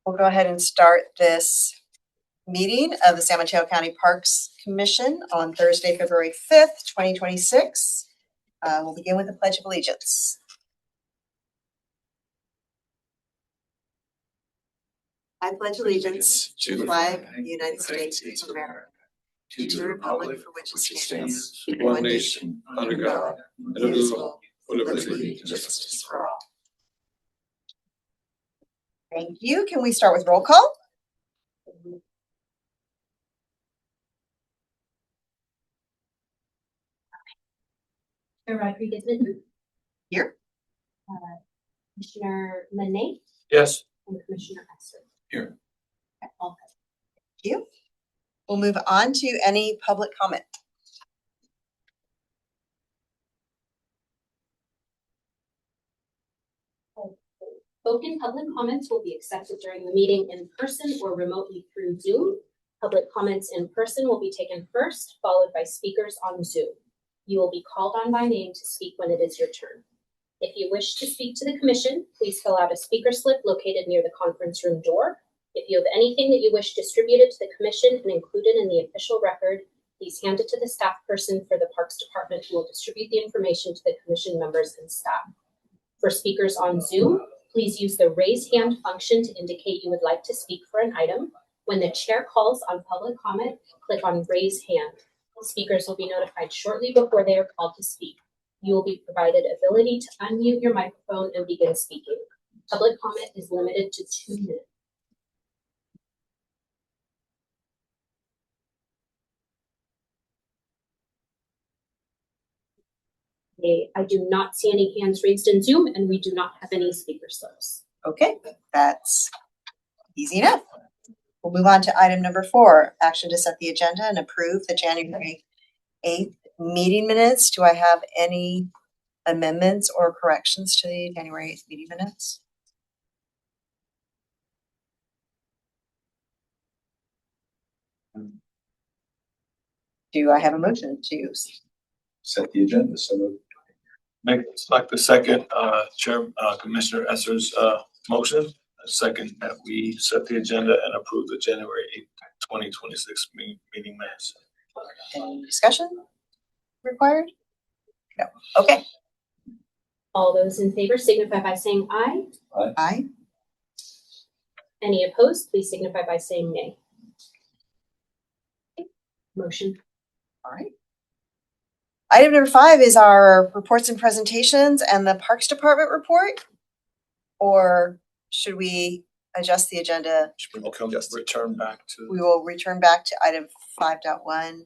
We'll go ahead and start this meeting of the San Mateo County Parks Commission on Thursday, February 5th, 2026. We'll begin with the Pledge of Allegiance. I pledge allegiance to the flag of the United States of America, to the republic for which it stands, one nation, under God, indivisible, with liberty and justice for all. Thank you. Can we start with roll call? Rodriguez Here. Commissioner Manate. Yes. And Commissioner Esser. Here. Okay, all good. Thank you. We'll move on to any public comment. Spoken public comments will be accepted during the meeting in person or remotely through Zoom. Public comments in person will be taken first, followed by speakers on Zoom. You will be called on by name to speak when it is your turn. If you wish to speak to the commission, please fill out a speaker slip located near the conference room door. If you have anything that you wish distributed to the commission and included in the official record, please hand it to the staff person for the Parks Department who will distribute the information to the commission members and staff. For speakers on Zoom, please use the raise hand function to indicate you would like to speak for an item. When the chair calls on public comment, click on raise hand. Speakers will be notified shortly before they are called to speak. You will be provided ability to unmute your microphone and begin speaking. Public comment is limited to 2 minutes. Okay, I do not see any hands raised in Zoom, and we do not have any speaker slips. Okay, that's easy enough. We'll move on to item number 4, action to set the agenda and approve the January 8th meeting minutes. Do I have any amendments or corrections to the January 8th meeting minutes? Do I have a motion to use? Set the agenda. So like the second Commissioner Esser's motion. A second that we set the agenda and approve the January 8th, 2026 meeting minutes. Any discussion required? No. Okay. All those in favor signify by saying aye. Aye. Aye. Any opposed, please signify by saying nay. Motion. All right. Item number 5 is our reports and presentations and the Parks Department report. Or should we adjust the agenda? Return back to. We will return back to item 5.1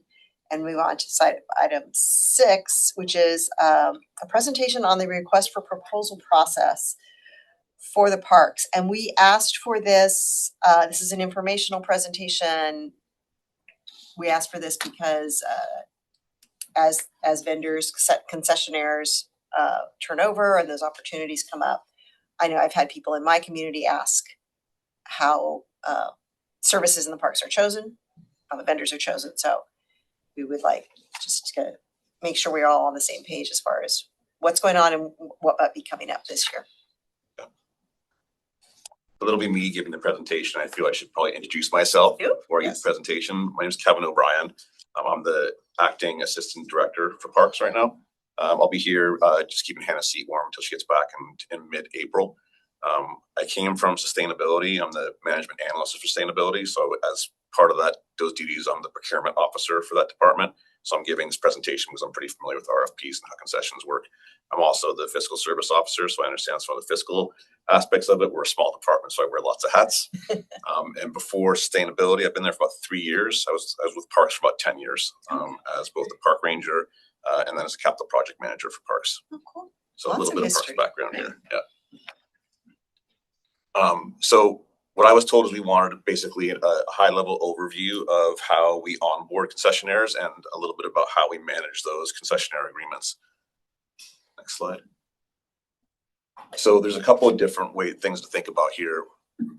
and move on to item 6, which is a presentation on the request for proposal process for the parks. And we asked for this. This is an informational presentation. We asked for this because as vendors, concessionaires turn over and those opportunities come up, I know I've had people in my community ask how services in the parks are chosen, how the vendors are chosen. So we would like just to make sure we're all on the same page as far as what's going on and what might be coming up this year. A little bit me giving the presentation. I feel I should probably introduce myself before I give the presentation. My name is Kevin O'Brien. I'm the acting assistant director for parks right now. I'll be here just keeping Hannah's seat warm until she gets back in mid-April. I came from sustainability. I'm the management analyst of sustainability. So as part of those duties, I'm the procurement officer for that department. So I'm giving this presentation because I'm pretty familiar with RFPs and how concessions work. I'm also the fiscal service officer, so I understand some of the fiscal aspects of it. We're a small department, so I wear lots of hats. And before sustainability, I've been there for about 3 years. I was with Parks for about 10 years as both a park ranger and then as a capital project manager for Parks. Oh, cool. So Lots a little bit of history. Parks background here. Yeah. So what I was told is we wanted basically a high-level overview of how we onboard concessionaires and a little bit about how we manage those concessionaire agreements. Next slide. So there's a couple of different things to think about here.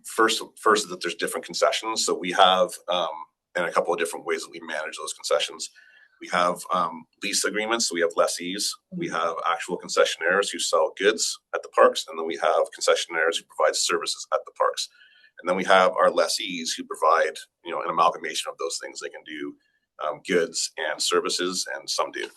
First is that there's different concessions. So we have and a couple of different ways that we manage those concessions. We have lease agreements, so we have lessees. We have actual concessionaires who sell goods at the parks, and then we have concessionaires who provide services at the parks. And then we have our lessees who provide, you know, an amalgamation of those things. They can do goods and services, and some do.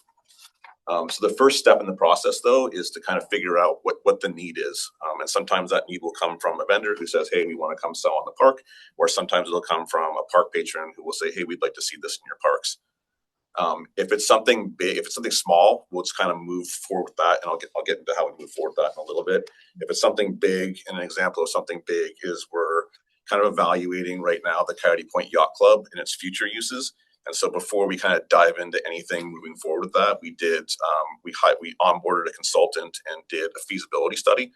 So the first step in the process, though, is to kind of figure out what the need is. And sometimes that need will come from a vendor who says, hey, we want to come sell on the park. Or sometimes it'll come from a park patron who will say, hey, we'd like to see this in your parks. If it's something big, if it's something small, we'll just kind of move forward with that. And I'll get into how we move forward with that in a little bit. If it's something big, and an example of something big is we're kind of evaluating right now the Coyote Point Yacht Club and its future uses. And so before we kind of dive into anything moving forward with that, we onboarded a consultant and did a feasibility study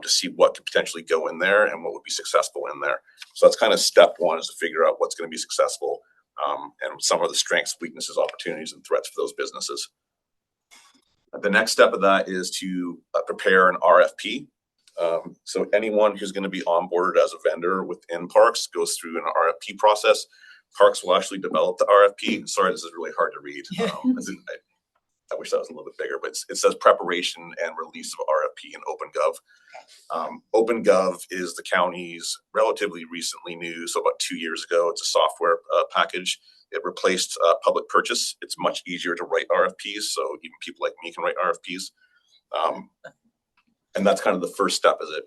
to see what could potentially go in there and what would be successful in there. So that's kind of step one, is to figure out what's going to be successful and some of the strengths, weaknesses, opportunities, and threats for those businesses. The next step of that is to prepare an RFP. So anyone who's going to be onboarded as a vendor within Parks goes through an RFP process. Parks will actually develop the RFP. Sorry, this is really hard to read. I wish that was a little bit bigger, but it says preparation and release of RFP in OpenGov. OpenGov is the county's relatively recently new, so about 2 years ago. It's a software package. It replaced public purchase. It's much easier to write RFPs, so even people like me can write RFPs. And that's kind of the first step, is it?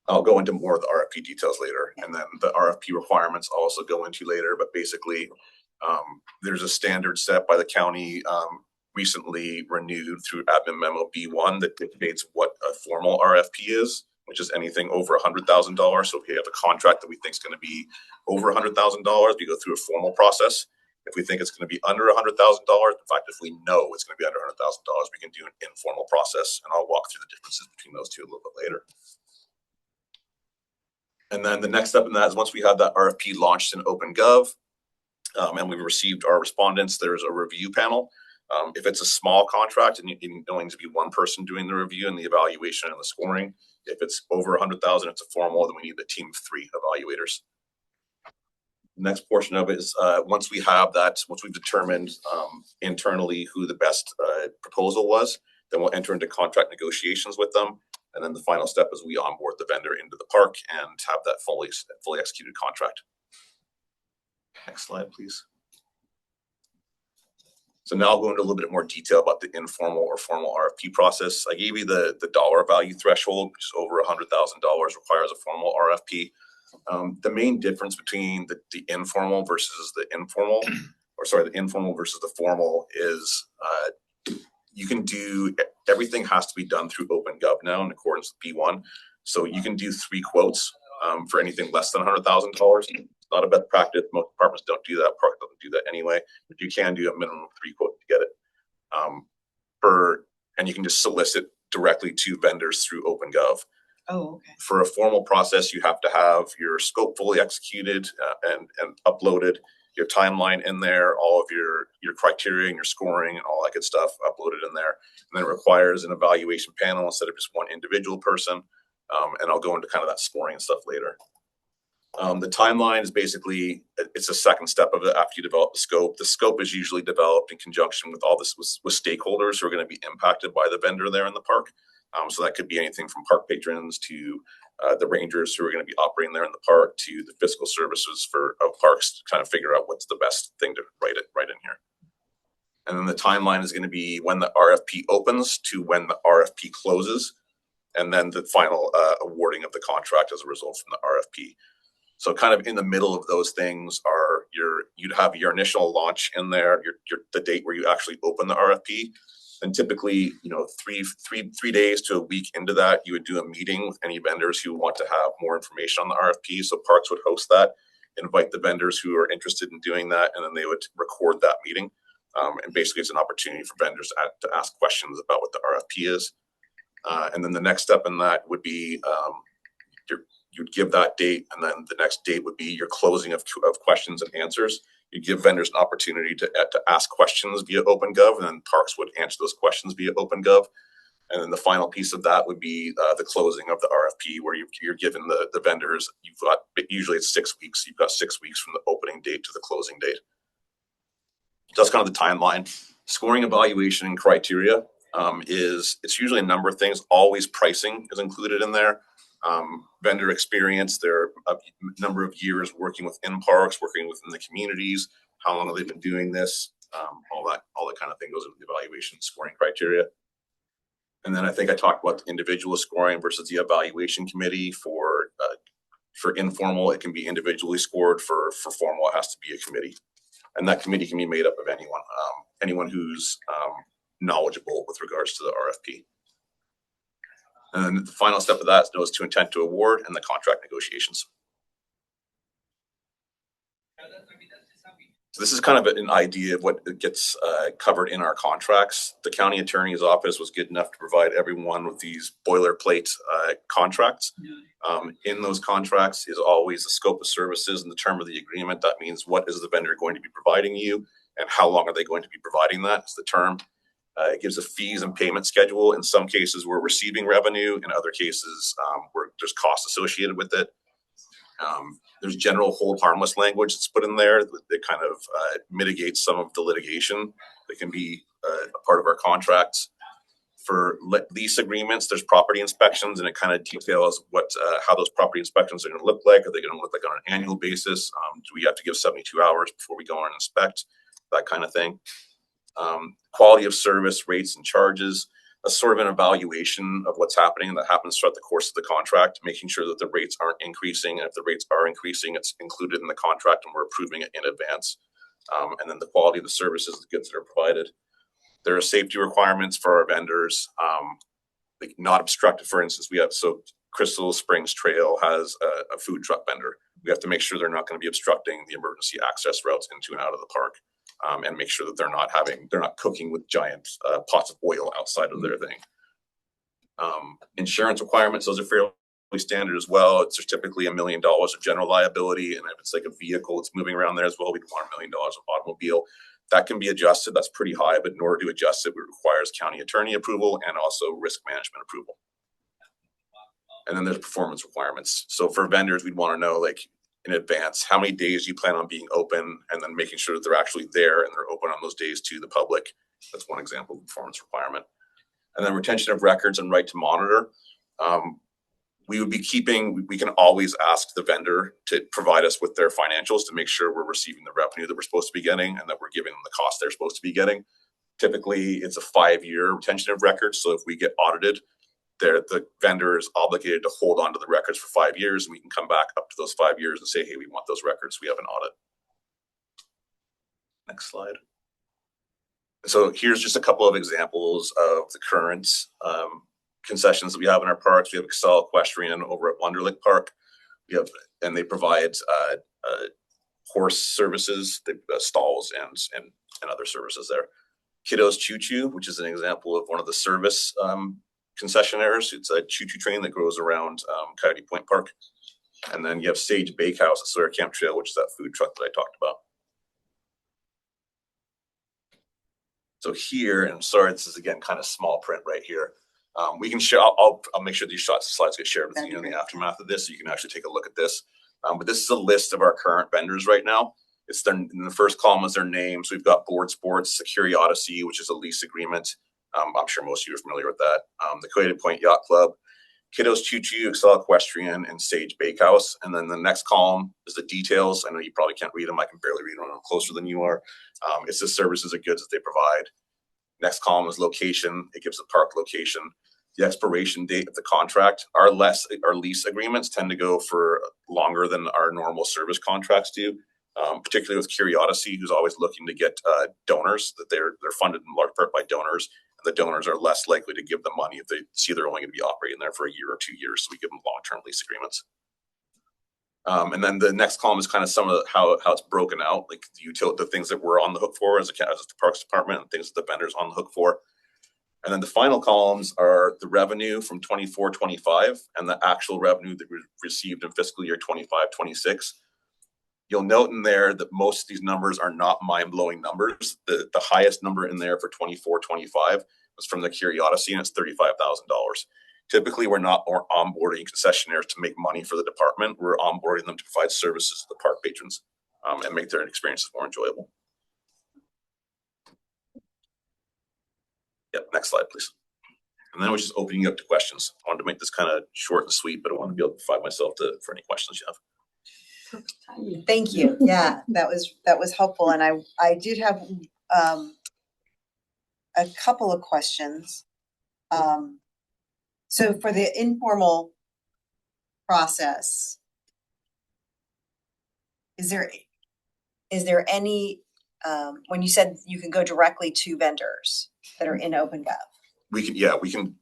I'll go into more of the RFP details later, and then the RFP requirements I'll also go into later. But basically, there's a standard set by the county, recently renewed through Admin Memo B1, that dictates what a formal RFP is, which is anything over $100,000. So if we have a contract that we think is going to be over $100,000, we go through a formal process. If we think it's going to be under $100,000, in fact, if we know it's going to be under $100,000, we can do an informal process, and I'll walk through the differences between those two a little bit later. And then the next step in that is, once we have that RFP launched in OpenGov, and we've received our respondents, there's a review panel. If it's a small contract and you only need to be one person doing the review and the evaluation and the scoring, if it's over 100,000, it's a formal, then we need a team of 3 evaluators. The next portion of it is once we've determined internally who the best proposal was, then we'll enter into contract negotiations with them. And then the final step is we onboard the vendor into the park and have that fully executed contract. Next slide, please. So now I'll go into a little bit more detail about the informal or formal RFP process. I gave you the dollar value threshold, which is over $100,000, requires a formal RFP. The main difference between the informal versus the informal versus the formal is you can do, everything has to be done through OpenGov now in accordance with B1. So you can do 3 quotes for anything less than $100,000. Not a best practice. Most departments don't do that. Park doesn't do that anyway. But you can do a minimum of 3 quotes to get it. And you can just solicit directly to vendors through OpenGov. Oh, okay. For a formal process, you have to have your scope fully executed and uploaded, your timeline in there, all of your criteria and your scoring and all that good stuff uploaded in there. And then it requires an evaluation panel instead of just one individual person. And I'll go into kind of that scoring and stuff later. The timeline is basically, it's a second step of it after you develop the scope. The scope is usually developed in conjunction with all this with stakeholders who are going to be impacted by the vendor there in the park. So that could be anything from park patrons to the rangers who are going to be operating there in the park, to the fiscal services of parks, to kind of figure out what's the best thing to write in here. And then the timeline is going to be when the RFP opens to when the RFP closes, and then the final awarding of the contract as a result from the RFP. So kind of in the middle of those things are you'd have your initial launch in there, the date where you actually open the RFP. And typically, 3 days to a week into that, you would do a meeting with any vendors who want to have more information on the RFP. So Parks would host that, invite the vendors who are interested in doing that, and then they would record that meeting. And basically, it's an opportunity for vendors to ask questions about what the RFP is. And then the next step in that would be you'd give that date, and then the next date would be your closing of questions and answers. You give vendors an opportunity to ask questions via OpenGov, and then Parks would answer those questions via OpenGov. And then the final piece of that would be the closing of the RFP, where you're given the vendors, usually it's 6 weeks. You've got 6 weeks from the opening date to the closing date. So that's kind of the timeline. Scoring, evaluation, and criteria it's usually a number of things. Always pricing is included in there. vendor experience, their number of years working within parks, working within the communities, how long have they been doing this, all that kind of thing goes into the evaluation scoring criteria. And then I think I talked about the individual scoring versus the evaluation committee. For informal, it can be individually scored. For formal, it has to be a committee. And that committee can be made up of anyone who's knowledgeable with regards to the RFP. And then the final step of that is notice to intent to award and the contract negotiations. So this is kind of an idea of what gets covered in our contracts. The county attorney's office was good enough to provide everyone with these boilerplate contracts. In those contracts is always the scope of services and the term of the agreement. That means what is the vendor going to be providing you and how long are they going to be providing that is the term. It gives a fees and payment schedule. In some cases, we're receiving revenue. In other cases, where there's costs associated with it. There's general hold harmless language that's put in there that kind of mitigates some of the litigation that can be a part of our contracts. For lease agreements, there's property inspections, and it kind of details how those property inspections are going to look like. Are they going to look like on an annual basis? Do we have to give 72 hours before we go in and inspect? That kind of thing. Quality of service, rates and charges, a sort of an evaluation of what's happening, and that happens throughout the course of the contract, making sure that the rates aren't increasing. And if the rates are increasing, it's included in the contract and we're approving it in advance. And then the quality of the services, the goods that are provided. There are safety requirements for our vendors, like not obstructed. For instance, Crystal Springs Trail has a food truck vendor. We have to make sure they're not going to be obstructing the emergency access routes into and out of the park. And make sure that they're not cooking with giant pots of oil outside of their thing. Insurance requirements, those are fairly standard as well. It's typically $1 million of general liability. And if it's like a vehicle that's moving around there as well, we'd want $1 million of automobile. That can be adjusted. That's pretty high, but in order to adjust it, it requires county attorney approval and also risk management approval. And then there's performance requirements. So for vendors, we'd want to know in advance how many days you plan on being open, and then making sure that they're actually there and they're open on those days to the public. That's one example of performance requirement. And then retention of records and right to monitor. We can always ask the vendor to provide us with their financials to make sure we're receiving the revenue that we're supposed to be getting and that we're giving them the cost they're supposed to be getting. Typically, it's a 5-year retention of records. So if we get audited, the vendor is obligated to hold on to the records for 5 years, and we can come back up to those 5 years and say, hey, we want those records. We have an audit. Next slide. So here's just a couple of examples of the current concessions that we have in our parks. We have Excel Equestrian over at Wonder Lake Park. And they provide horse services, stalls and other services there. Kiddos Choo Choo, which is an example of one of the service concessionaires. It's a choo-choo train that goes around Coyote Point Park. And then you have Sage Bakehouse at Sawyer Camp Trail, which is that food truck that I talked about. So here, and sorry, this is again kind of small print right here. We can share. I'll make sure these slides get shared with you in the aftermath of this, so you can actually take a look at this. But this is a list of our current vendors right now. It's in the first column is their names. We've got Board Sports, Security Odyssey, which is a lease agreement. I'm sure most of you are familiar with that. The Coyote Point Yacht Club, Kiddos Choo Choo, Excel Equestrian, and Sage Bakehouse. And then the next column is the details. I know you probably can't read them. I can barely read them. I'm closer than you are. It's the services and goods that they provide. Next column is location. It gives the park location. The expiration date of the contract. Our lease agreements tend to go for longer than our normal service contracts do. Particularly with Curiosity, who's always looking to get donors, that they're funded in large part by donors. And the donors are less likely to give them money if they see they're only going to be operating there for a year or 2 years. So we give them long-term lease agreements. And then the next column is kind of some of how it's broken out, like the things that we're on the hook for as the Parks Department, and things that the vendors on the hook for. And then the final columns are the revenue from 24-25 and the actual revenue that we received in fiscal year 25-26. You'll note in there that most of these numbers are not mind-blowing numbers. The highest number in there for 24-25 was from the Curiosity, and it's $35,000. Typically, we're not onboarding concessionaires to make money for the department. We're onboarding them to provide services to the park patrons and make their experiences more enjoyable. Yep, next slide, please. And then I was just opening up to questions. I wanted to make this kind of short and sweet, but I want to be able to provide myself for any questions you have. Thank you. Yeah, that was helpful. And I did have a couple of questions. So for the informal process, is there any, when you said you can go directly to vendors that are in OpenGov? We can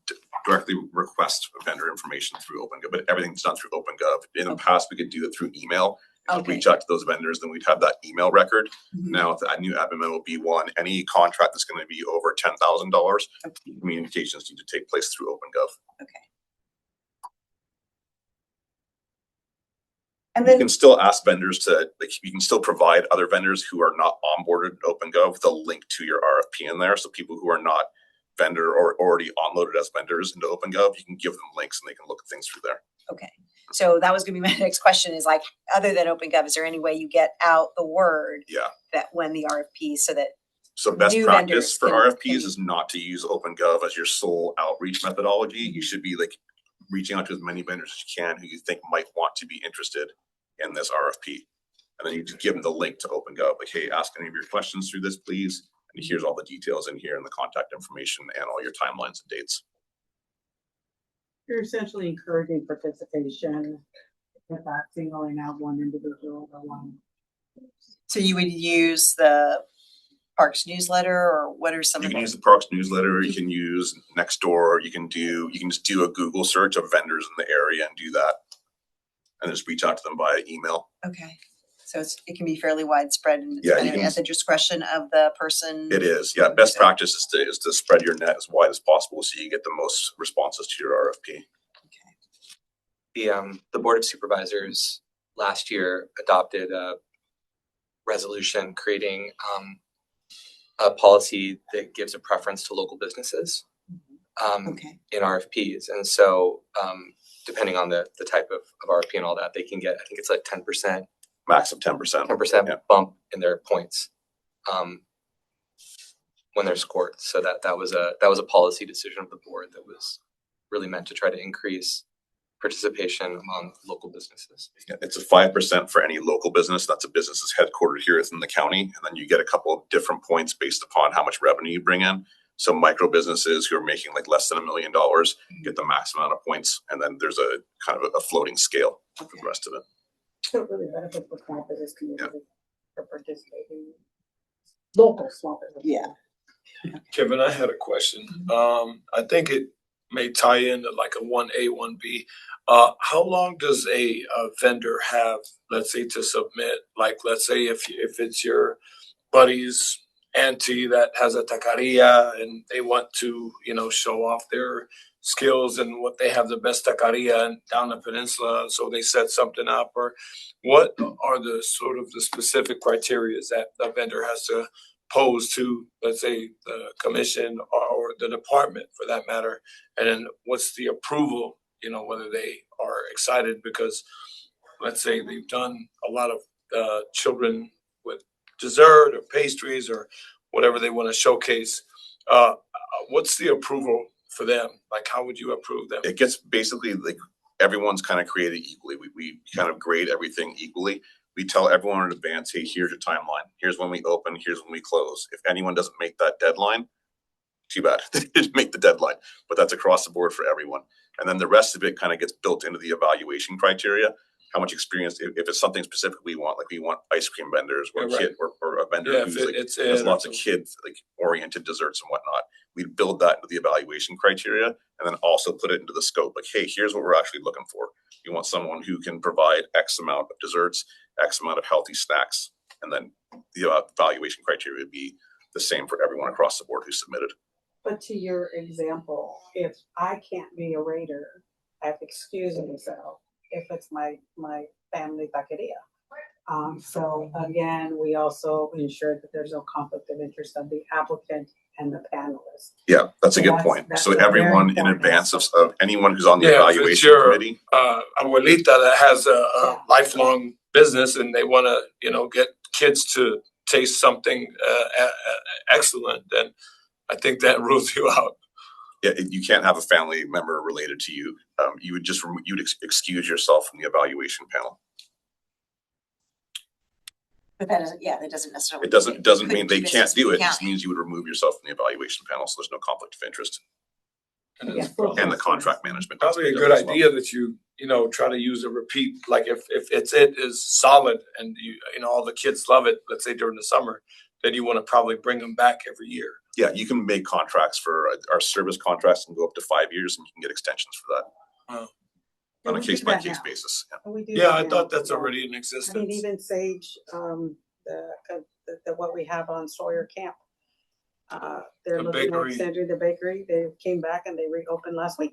directly request vendor information through OpenGov, but everything's done through OpenGov. In the past, we could do it through email. Okay. Reach out to those vendors, then we'd have that email record. Mhm. Now, with that new admin memo B1, any contract that's going to be over $10,000, communications need to take place through OpenGov. Okay. And You then can still ask vendors to, you can still provide other vendors who are not onboarded in OpenGov the link to your RFP in there. So people who are not vendor or already onloaded as vendors into OpenGov, you can give them links and they can look at things through there. okay. So that was gonna be my next question is like, other than OpenGov, is there any way you get out the word that when the RFP so that So best new practice for vendors RFPs is not to use OpenGov as your sole outreach methodology. You should be like reaching out to as many vendors as you can who you think might want to be interested in this RFP. And then you just give them the link to OpenGov, like, hey, ask any of your questions through this, please. And here's all the details in here and the contact information and all your timelines and dates. You're essentially encouraging participation without singling out one individual or one. so you would use the Parks newsletter or what are some You of can the? use the Parks newsletter, you can use Nextdoor, you can just do a Google search of vendors in the area and do that. And just reach out to them via email. Okay, so it can be fairly widespread and it's Yeah, kind you of can- at the discretion of the person. It is, yeah. Best practice is to spread your net as wide as possible so you get the most responses to your RFP. The Board of Supervisors last year adopted a resolution creating a policy that gives a preference to local businesses Okay, in RFPs. And so depending on the type of RFP and all that, they can get, I think it's like 10%, Max of 10%. 10% Yeah. bump in their points when they're scored. So that was a policy decision of the board that was really meant to try to increase participation among local businesses. Yeah, it's a 5% for any local business. That's a business that's headquartered here within the county. And then you get a couple of different points based upon how much revenue you bring in. So micro businesses who are making like less than $1 million get the max amount of points. And then there's a kind of a floating scale for the rest of it. So it really benefits the small business community for participating. Local small business. yeah. Kevin, I had a question. I think it may tie into like a 1A, 1B. How long does a vendor have, let's say, to submit? Like, let's say if it's your buddy's auntie that has a taqueria and they want to, show off their skills and what they have the best taqueria down the peninsula, so they set something up, or what are the sort of the specific criteria that the vendor has to pose to, let's say, the commission or the department for that matter, and then what's the approval, whether they are excited because, let's say, they've done a lot of children with dessert or pastries or whatever they want to showcase. What's the approval for them? Like, how would you approve them? It gets basically like everyone's kind of created equally. We kind of grade everything equally. We tell everyone in advance, hey, here's your timeline. Here's when we open, here's when we close. If anyone doesn't make that deadline, too bad. They didn't make the deadline, but that's across the board for everyone. And then the rest of it kind of gets built into the evaluation criteria. How much experience, if it's something specific we want, like we want ice cream vendors or Yeah, right. kid or a vendor who's has lots of kids like oriented desserts and whatnot. We'd build that into the evaluation criteria and then also put it into the scope. Like, hey, here's what we're actually looking for. You want someone who can provide X amount of desserts, X amount of healthy snacks, and then the evaluation criteria would be the same for everyone across the board who submitted. But to your example, if I can't be a raider, I have to excuse myself if it's my family taqueria. So again, we also ensure that there's no conflict of interest of the applicant and the panelists. Yeah, that's a So good that's- point. that's So a very everyone in important advance aspect. of anyone who's on the Yeah, if it's evaluation your committee. Abuelita that has a Yeah. lifelong business and they want to, get kids to taste something excellent, then I think that rules you out. Yeah, you can't have a family member related to you. You would just, you would excuse yourself from the evaluation panel. But that doesn't, yeah, that doesn't necessarily. It doesn't mean they couldn't can't do it. It county. just means you would remove yourself from the evaluation panel, so there's no conflict of interest. And Yeah, it's probably, And the contract management. probably a aspect of good it as well. idea that you know, try to use a repeat, like if it is solid and you know, all the kids love it, let's say during the summer, then you want to probably bring them back every year. Yeah, you can make contracts for our service contracts can go up to 5 years and you can get extensions for that. Wow. On a we do case by that case now. basis. Yeah. We do Yeah, that I now, thought that's yeah. already in I mean, existence. even Sage, the what we have on Sawyer Camp. They're The looking at bakery. extending the bakery. They came back and they reopened last week.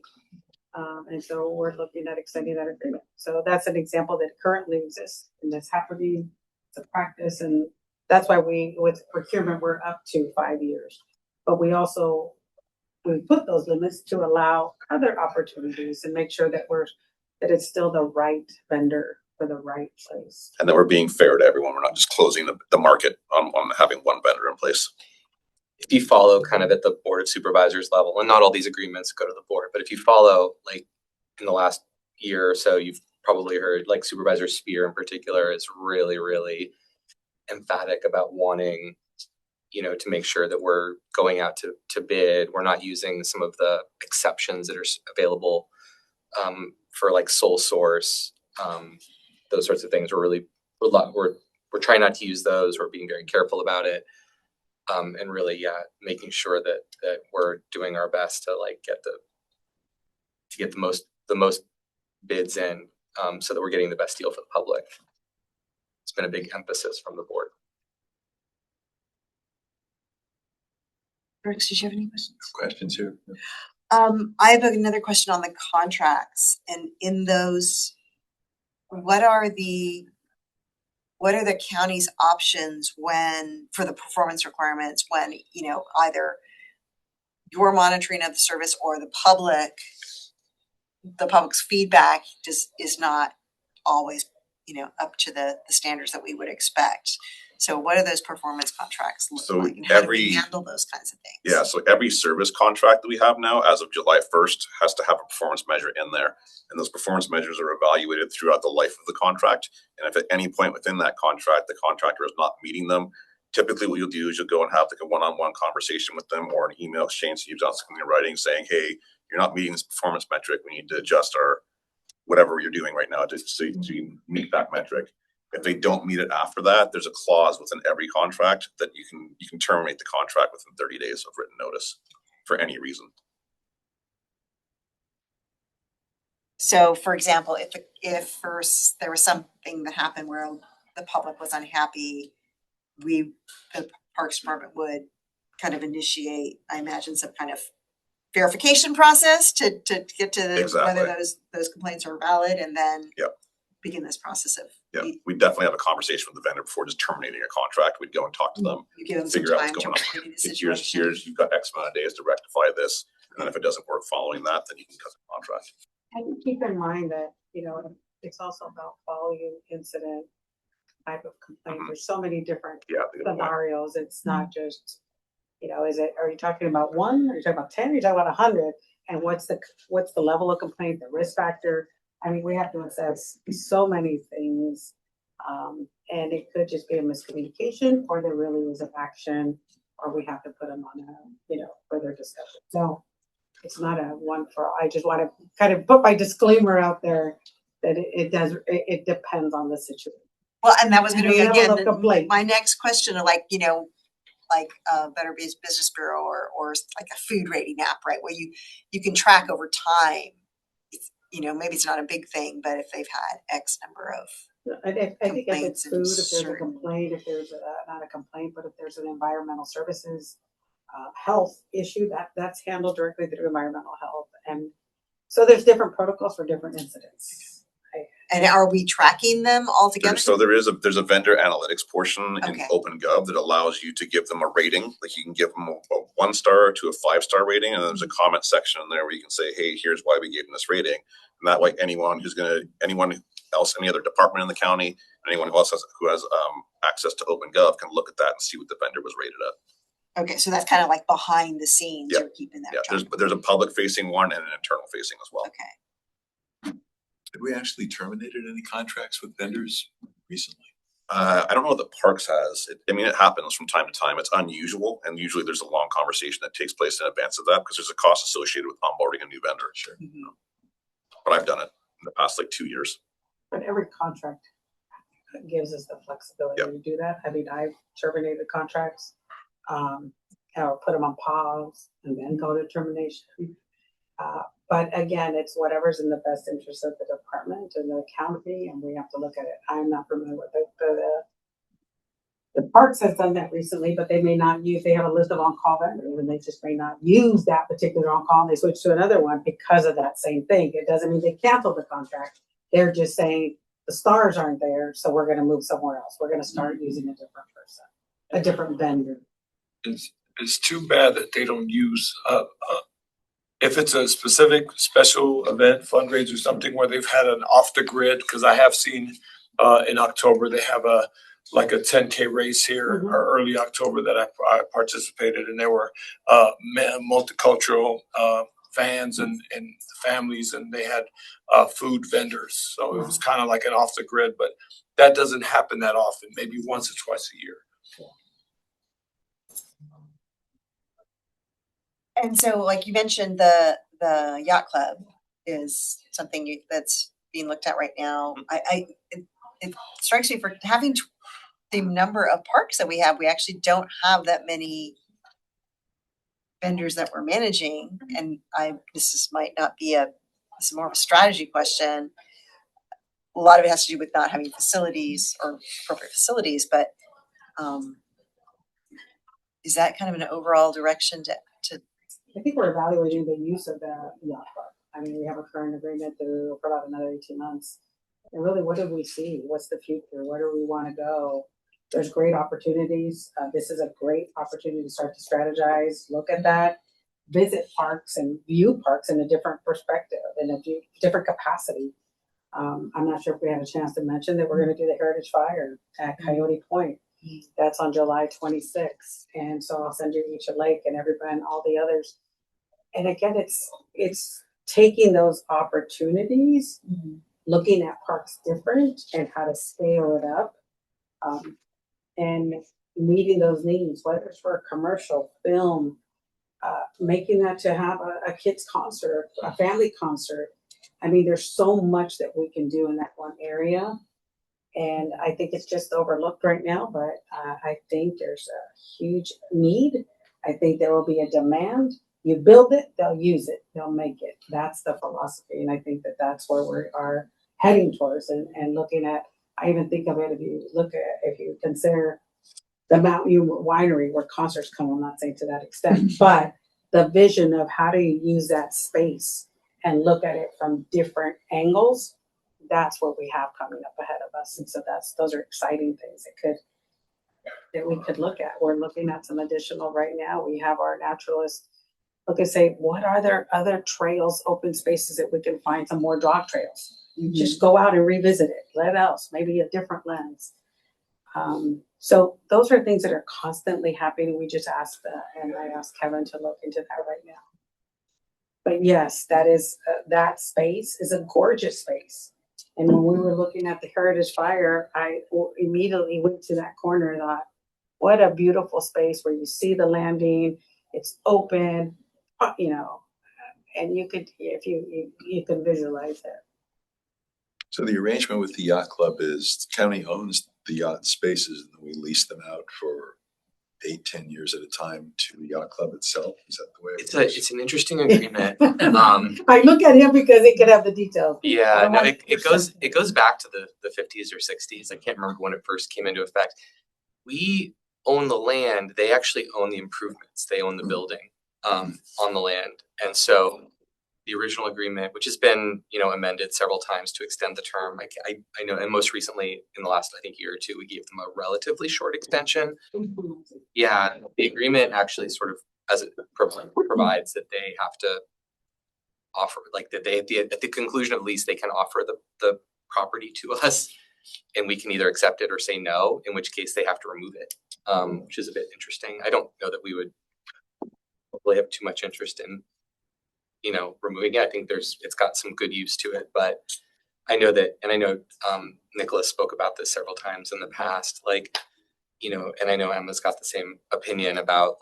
And so we're looking at extending that agreement. So that's an example that currently exists and that's happening. It's a practice, and that's why with procurement, we're up to 5 years. But we put those limits to allow other opportunities and make sure that it's still the right vendor for the right place. And that we're being fair to everyone. We're not just closing the market on having one vendor in place. If you follow kind of at the board of supervisors level, and not all these agreements go to the board, but if you follow, like in the last year or so, you've probably heard like Supervisor Spear in particular is really, really emphatic about wanting, you know, to make sure that we're going out to bid. We're not using some of the exceptions that are available for like sole source, those sorts of things. We're trying not to use those. We're being very careful about it. And really, yeah, making sure that we're doing our best to like get the most bids in, so that we're getting the best deal for the public. It's been a big emphasis from the board. Brooks, did you have any questions? Questions here? I have another question on the contracts, and in those, what are the county's options for the performance requirements when, you know, either your monitoring of the service or the public's feedback is not always, you know, up to the standards that we would expect. So what do those performance contracts look So like? And how do we handle those kinds of things? Yeah, so every service contract that we have now, as of July 1st, has to have a performance measure in there. And those performance measures are evaluated throughout the life of the contract. And if at any point within that contract, the contractor is not meeting them, typically what you'll do is you'll go and have like a one-on-one conversation with them or an email exchange. So you've done something in writing saying, hey, you're not meeting this performance metric. We need to adjust our whatever you're doing right now to meet that metric. If they don't meet it after that, there's a clause within every contract that you can terminate the contract within 30 days of written notice for any reason. So, for example, if first there was something that happened where the public was unhappy, the Parks Department would kind of initiate, I imagine, some kind of verification process to get to Exactly. whether those complaints are valid, and then Yep. begin this process of. Yeah, we definitely have a conversation with the vendor before just terminating a contract. We'd go and talk to them, You give them some figure out time what's to going on. remedy the situation. Here's you've got X amount of days to rectify this, and then if it doesn't work following that, then you can cut the contract. And keep in mind that, you know, it's also about volume incident type of complaint. There's so many different scenarios. It's not just, you know, are you talking about one? Are you talking about 10? Are you talking about 100? And what's the level of complaint, the risk factor? I mean, we have to assess so many things. And it could just be a miscommunication, or there really is an action, or we have to put them on further discussion. So it's not a one for all. I just want to kind of put my disclaimer out there that it depends on the situation. Well, and that was going to be again my next question, like, you know, like Better Business Bureau or like a food rating app, right? Where you can track over time. You know, maybe it's not a big thing, but if they've had X number of I think if it's food, if there's a certain complaint, if there's not a complaint, but if there's an environmental services health issue, that's handled directly through environmental health. And so there's different protocols for different incidents. And are we tracking them all together? So there's a vendor analytics portion in Okay. OpenGov that allows you to give them a rating. Like you can give them a 1-star to a 5-star rating, and there's a comment section in there where you can say, hey, here's why we gave them this rating. And that way anyone else, any other department in the county, anyone who has access to OpenGov can look at that and see what the vendor was rated at. Okay, so that's kind of like behind the scenes, Yeah. you're keeping that Yeah, track. there's a public facing one and an internal facing as well. Okay. Have we actually terminated any contracts with vendors recently? I don't know what the parks has. I mean, it happens from time to time. It's unusual, and usually there's a long conversation that takes place in advance of that because there's a cost associated with onboarding a new vendor. Sure. Mhm. But I've done it in the past like 2 years. But every contract gives us the flexibility Yep. to do that. I mean, I've terminated contracts, or put them on pause and then go to termination. But again, it's whatever's in the best interest of the department and the county, and we have to look at it. I'm not familiar with the parks has done that recently, but they may not use, they have a list of on-call vendors and they just may not use that particular on-call and they switch to another one because of that same thing. It doesn't mean they cancel the contract. They're just saying the stars aren't there, so we're gonna move somewhere else. We're gonna start using a different person, a different vendor. It's too bad that they don't use, if it's a specific special event, fundraiser, or something where they've had an off the grid, because I have seen, in October, they have like a 10K race here, Mhm. or early October that I participated, and there were, multicultural, vans and families, and they had, food vendors. So it was kind of like an off the grid, but that doesn't happen that often, maybe once or twice a year. And so, like you mentioned, the yacht club is something that's being looked at right now. It strikes me for having the number of parks that we have, we actually don't have that many vendors that we're managing. And might not be this is more of a strategy question. A lot of it has to do with not having facilities or appropriate facilities, but is that kind of an overall direction to I think we're evaluating the use of the yacht club. I mean, we have a current agreement for about another 18 months. And really, what do we see? What's the future? Where do we want to go? There's great opportunities. This is a great opportunity to start to strategize, look at that, visit parks and view parks in a different perspective, in a different capacity. I'm not sure if we had a chance to mention that we're going to do the Heritage Fire at Coyote Point. That's on July 26th. And so I'll send you each a lake and everybody and all the others. And again, it's taking those opportunities, looking at parks different and how to scale it up, and meeting those needs, whether it's for a commercial, film, making that to have a kids concert, a family concert. I mean, there's so much that we can do in that one area. And I think it's just overlooked right now, but I think there's a huge need. I think there will be a demand. You build it, they'll use it, they'll make it. That's the philosophy. And I think that that's where we are heading towards and looking at, I even think of it, if you consider the Mountain View Winery where concerts come, I'm not saying to that extent, but the vision of how do you use that space and look at it from different angles, that's what we have coming up ahead of us. And so those are exciting things that we could look at. We're looking at some additional right now. We have our naturalists look and say, what are there other trails, open spaces that we can find some more dog trails? Just go out and revisit it. Let else, maybe a different lens. So those are things that are constantly happening. We just asked and I asked Kevin to look into that right now. But yes, that space is a gorgeous space. And when we were looking at the Heritage Fire, I immediately went to that corner and thought, what a beautiful space where you see the landing, it's open, and you could, if you can visualize it. So the arrangement with the yacht club is the county owns the yacht spaces and then we lease them out for 8-10 years at a time to the yacht club itself. Is that the way it works? It's an interesting agreement. I look at him because he could have the details. Yeah, no, it goes back to the 50s or 60s. I can't remember when it first came into effect. We own the land. They actually own the improvements. They own the building on the land. And so the original agreement, which has been, amended several times to extend the term. I know, and most recently in the last, I think, year or two, we gave them a relatively short extension. Yeah, the agreement actually sort of, as it provides that they have to offer, like that they at the conclusion of the lease, they can offer the property to us, and we can either accept it or say no, in which case they have to remove it. which is a bit interesting. I don't know that we would really have too much interest in, removing it. I think it's got some good use to it, but I know that, and I know Nicholas spoke about this several times in the past, and I know Emma's got the same opinion about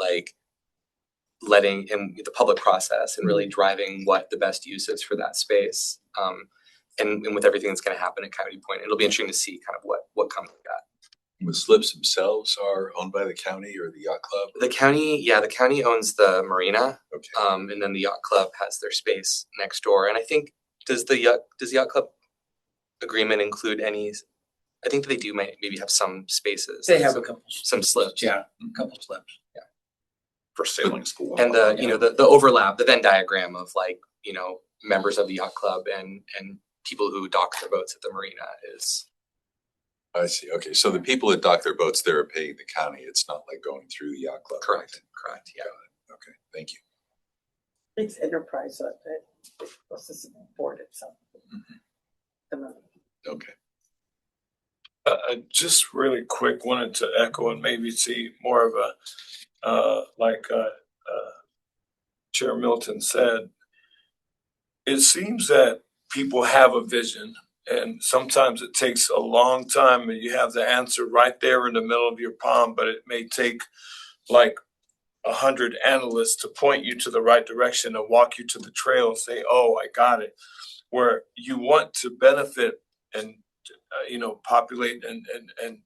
letting in the public process and really driving what the best use is for that space. And with everything that's going to happen at Coyote Point, it'll be interesting to see kind of what comes of that. The slips themselves are owned by the county or the yacht club? The county owns the marina. Okay. And then the yacht club has their space next door. And I think does the yacht club agreement include any? I think they do maybe have some spaces. They have a couple. Some slips. Yeah, a couple slips. Yeah. For sailing school. And the overlap, the Venn diagram of members of the yacht club and people who dock their boats at the marina is. I see. Okay, so the people that dock their boats there are paying the county. It's not like going through the yacht club. Correct. Yeah. Okay, thank you. It's enterprise, so it's supposed to support itself. Okay. Just really quick, wanted to echo and maybe see more of a, Chair Milton said, it seems that people have a vision and sometimes it takes a long time and you have the answer right there in the middle of your palm, but it may take like 100 analysts to point you to the right direction and walk you to the trail and say, oh, I got it. Where you want to benefit and populate and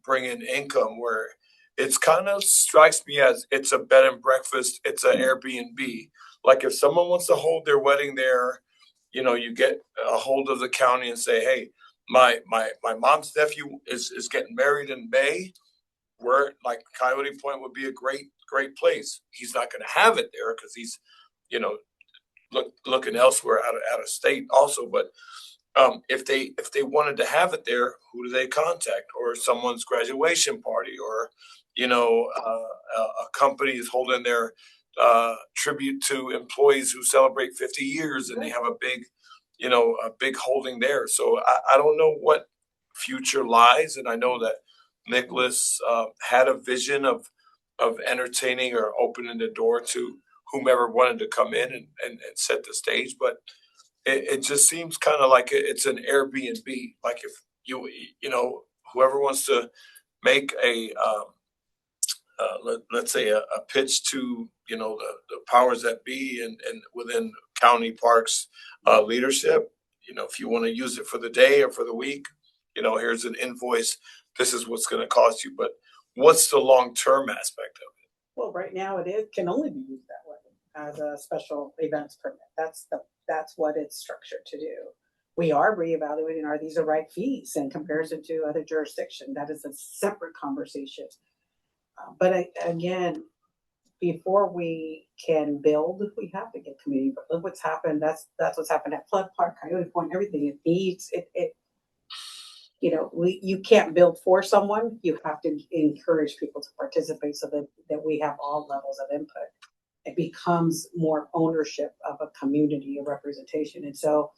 bring in income, where it's kind of strikes me as it's a bed and breakfast, it's an Airbnb. Like if someone wants to hold their wedding there, you get a hold of the county and say, hey, my mom's nephew is getting married in May. Where like Coyote Point would be a great place. He's not going to have it there because he's, looking elsewhere out of state also. But if they wanted to have it there, who do they contact? Or someone's graduation party, or a company is holding their tribute to employees who celebrate 50 years, and they have a big holding there. So I don't know what future lies, and I know that Nicholas had a vision of entertaining or opening the door to whomever wanted to come in and set the stage, but it just seems kind of like it's an Airbnb. Like if whoever wants to make a let's say a pitch to the powers that be and within county parks leadership, if you want to use it for the day or for the week, here's an invoice. This is what's going to cost you. But what's the long-term aspect of it? Well, right now it can only be used that way as a special events permit. That's what it's structured to do. We are reevaluating, are these the right fees in comparison to other jurisdictions? That is a separate conversation. But again, before we can build, we have to get community. But look what's happened. That's what's happened at Flood Park, Coyote Point, everything. It needs it. You can't build for someone. You have to encourage people to participate so that we have all levels of input. It becomes more ownership of a community, a representation. And so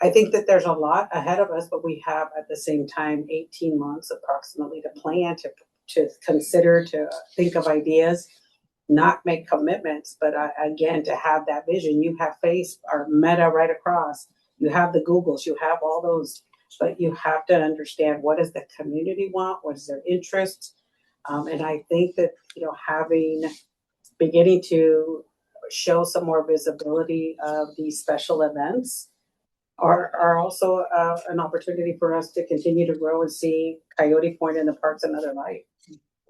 I think that there's a lot ahead of us, but we have at the same time 18 months approximately to plan, to consider, to think of ideas, not make commitments, but again, to have that vision. You have or Meta right across. You have the Googles, you have all those, but you have to understand what does the community want, what is their interest. And I think that, beginning to show some more visibility of these special events are also an opportunity for us to continue to grow and see Coyote Point in the parks another light.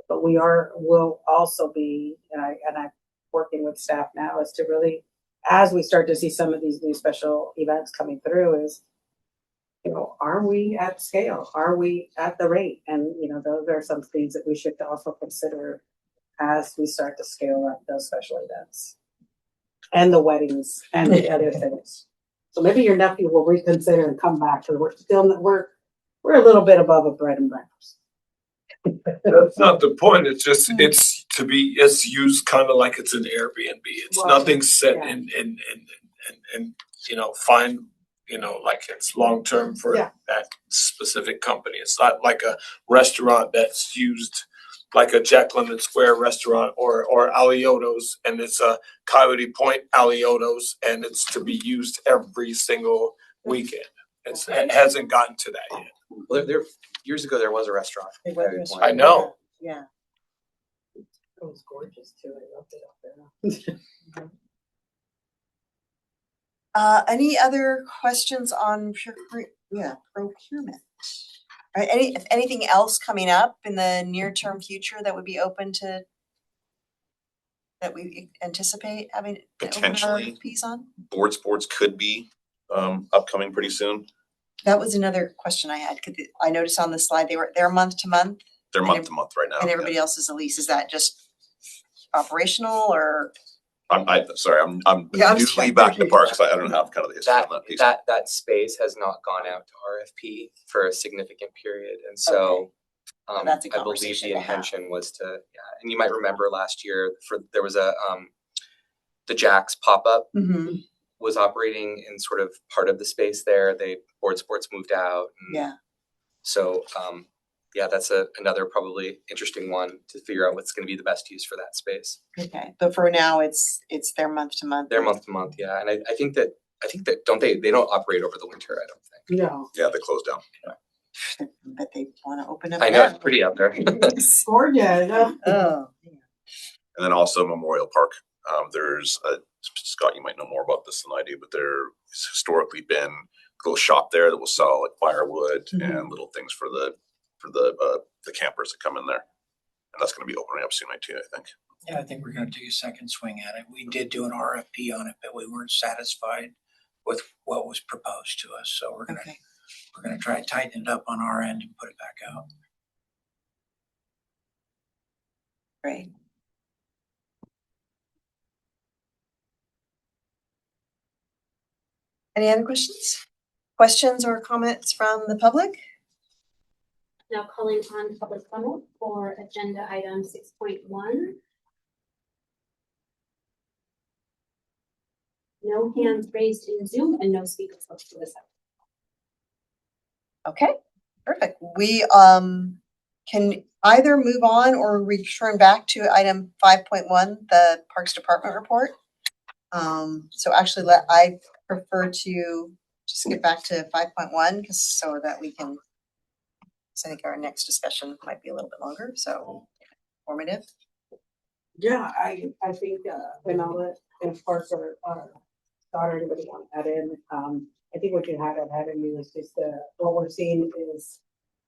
But will also be, and I'm working with staff now, is to really, as we start to see some of these new special events coming through, is, are we at scale? Are we at the rate? And, those are some things that we should also consider as we start to scale up those special events and the weddings and the other things. So maybe your nephew will reconsider and come back, because we're a little bit above a bread and breakfast. That's not the point. It's just it's used kind of like it's an Airbnb. It's nothing set in fine, like it's long term for that specific company. It's not like a restaurant that's used like a Jack London Square restaurant or Alioto's, and it's a Coyote Point Alioto's, and it's to be used every single weekend. It hasn't gotten to that yet. Well, there years ago there was a restaurant. It was a restaurant. I know. Yeah. It was gorgeous too. I loved it up there. Any other questions on procurement? Right, anything else coming up in the near term future that would be open to, that we anticipate having to open Potentially. RFPs on? Board sports could be upcoming pretty soon. That was another question I had. I noticed on the slide they're month to month They're And month to month right now. and everybody else is a lease. Is that just operational or? I'm sorry, I'm Yeah, I'm newly sorry. back to parks, so I don't have kind of the history on that piece. That space has not gone out to RFP for a significant period, and so That's a I believe conversation the to have. intention was to, and you might remember last year there was a the Jack's pop-up Mm-hmm. was operating in sort of part of the space there. Board sports moved out. And Yeah. so that's another probably interesting one to figure out what's going to be the best use for that space. Okay, but for now, it's their month to month. They're month to month, yeah, and I think that they don't operate over the winter. I don't think. No, Yeah, they closed down. But they want to open up. I know now. it's pretty out there. gorgeous. Oh. And then also Memorial Park. There's Scott, you might know more about this than I do, but there's historically been a little shop there that will sell like firewood and little things for the campers that come in there. And that's going to be opening up soon too, I think. Yeah, I think we're gonna take a second swing at it. We did do an RFP on it, but we weren't satisfied with what was proposed to us. So we're gonna try to tighten it up on our end and put it back out. Great. Any other questions? Questions or comments from the public? Now calling on public comment for agenda item 6.1. No hands raised in Zoom and no speakers left to this. Okay, perfect. We can either move on or return back to item 5.1, the Parks Department report. So actually I prefer to just get back to 5.1 because so that we can, so I think our next discussion might be a little bit longer, so informative. Yeah, I think, when all the, and parts are, thought anybody want to add in, I think what you had ahead of you is just, what we're seeing is,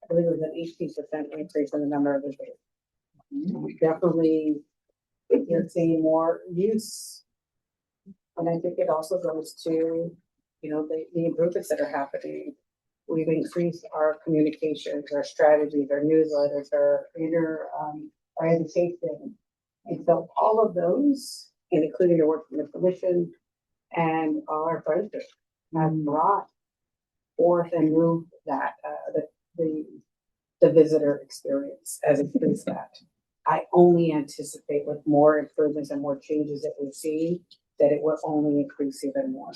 I believe it was an 18% increase in the number of visitors. We definitely, you're seeing more use. And I think it also goes to, the improvements that are happening. We've increased our communications, our strategies, our newsletters, our education. And so all of those, and including your work from the commission and all our friendships, have brought forth and moved that, the visitor experience as increased that. I only anticipate with more improvements and more changes that we've seen, that it will only increase even more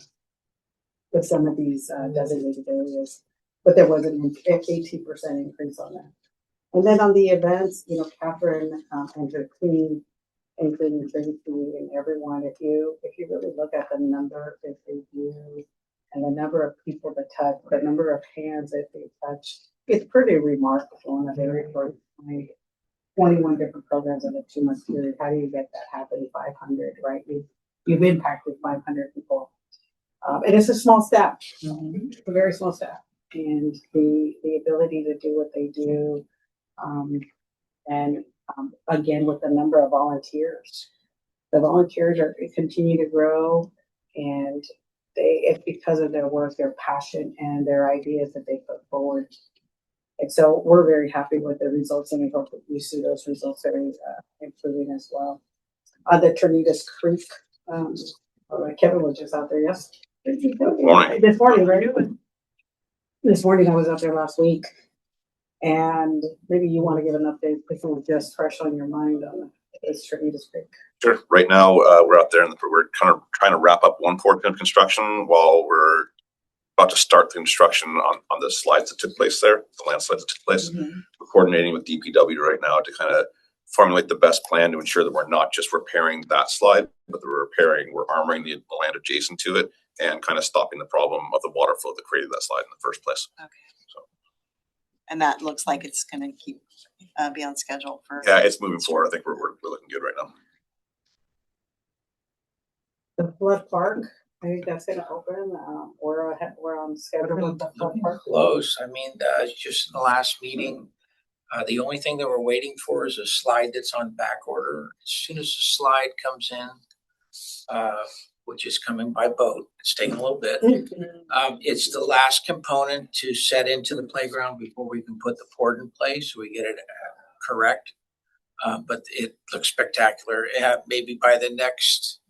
with some of these designated areas. But there was an 18% increase on that. And then on the events, Catherine and her team, including Tracy and everyone, if you really look at the number that they do and the number of people that touch, the number of hands that they touch, it's pretty remarkable in a very short time. 21 different programs in a 2-month period. How do you get that happening? 500, right? You've impacted 500 people. And it's a small staff, a very small staff. And the ability to do what they do, again, with the number of volunteers. The volunteers continue to grow, and it's because of their work, their passion, and their ideas that they put forward. And so we're very happy with the results, and we hope that we see those results very improving as well. The Tornitas Creek, Kevin was just out there this morning, right? This morning I was out there last week, and maybe you want to give an update if it was just fresh on your mind on this Tornitas Creek. Sure. Right now, we're out there and we're kind of trying to wrap up one portion of construction while we're about to start the construction on the slides that took place there, the landslides that took place. We're coordinating with DPW right now to kind of formulate the best plan to ensure that we're not just repairing that slide, but that we're armoring the land adjacent to it and kind of stopping the problem of the water flow that created that slide in the first place. Okay. So, And that looks like it's gonna keep, be on schedule for. yeah, it's moving forward. I think we're looking good right now. The flood park, I think that's gonna open, we're on schedule with the flood park. Close. I mean, just in the last meeting, the only thing that we're waiting for is a slide that's on back order. As soon as the slide comes in, which is coming by boat, it's taking a little bit. It's the last component to set into the playground before we can put the port in place, so we get it correct. But it looks spectacular. Maybe by the next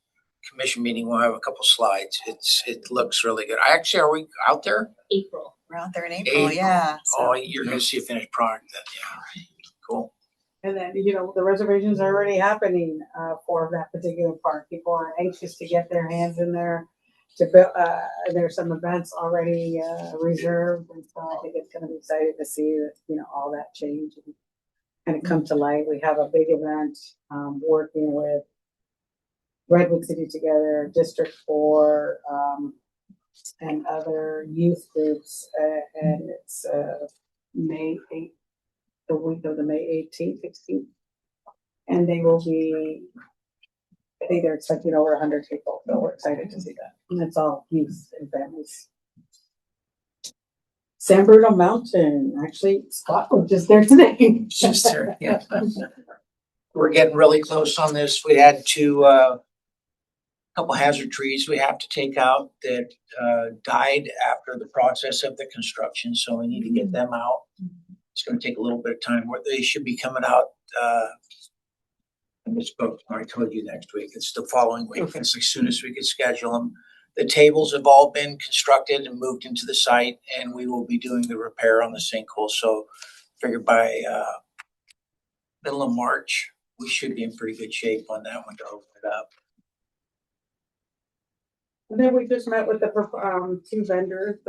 commission meeting, we'll have a couple slides. It looks really good. Are we out there? April. We're out there in April, yeah. Oh, you're gonna see a finished product then, yeah, cool. And then, the reservations are already happening, for that particular park. People are anxious to get their hands in there to build, there's some events already, reserved. And so I think it's gonna be exciting to see that, all that change and come to light. We have a big event, working with Redwood City Together, District 4, and other youth groups, and it's May 8th, the week of the May 18th, 16th. And they will be, I think they're expecting over 100 people, so we're excited to see that. And it's all youth and families. San Bruno Mountain, actually, Scott was just there today. Just there, yeah. We're getting really close on this. We had couple hazard trees we have to take out that died after the process of the construction, so we need to get them out. It's gonna take a little bit of time. They should be coming out, I misspoke, I told you next week. It's the following week. Okay. It's as soon as we can schedule them. The tables have all been constructed and moved into the site, and we will be doing the repair on the sinkhole. So figure by middle of March, we should be in pretty good shape on that one to open it up. And then we just met with the two vendors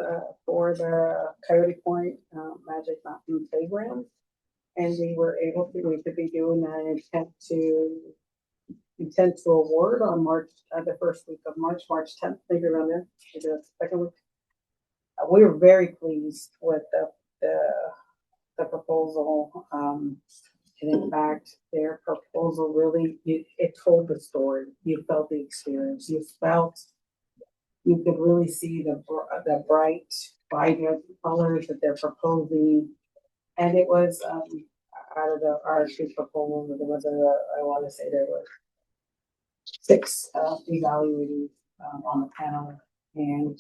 for the Coyote Point Magic Mountain Playground. And we were able to, we could be doing an intent to award on March, the first week of March 10th, maybe around there, maybe the second week. We were very pleased with the proposal. And in fact, their proposal really, it told the story. You felt the experience. You could really see the bright, vibrant colors that they're proposing. And it was, out of the RFP proposal, there was I want to say there were 6 evaluating on the panel, and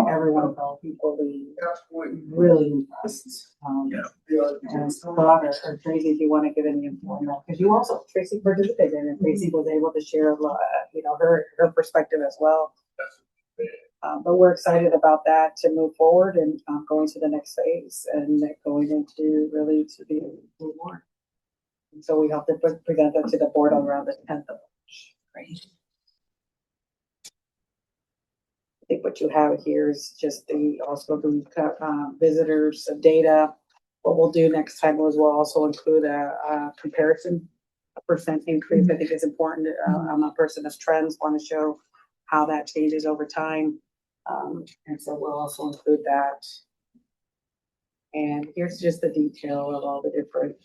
everyone felt equally really impressed. And Scott or Tracy, if you want to give any information, because you also, Tracy participated and Tracy was able to share a lot, her perspective as well. But we're excited about that to move forward and going to the next phase and going into really to be more. And so we hope to present that to the board on around the 10th of March. Great. I think what you have here is just also the visitors data. What we'll do next time is we'll also include a comparison, a percent increase. I think is important. I'm a person as trends want to show how that changes over time. And so we'll also include that. And here's just the detail of all the different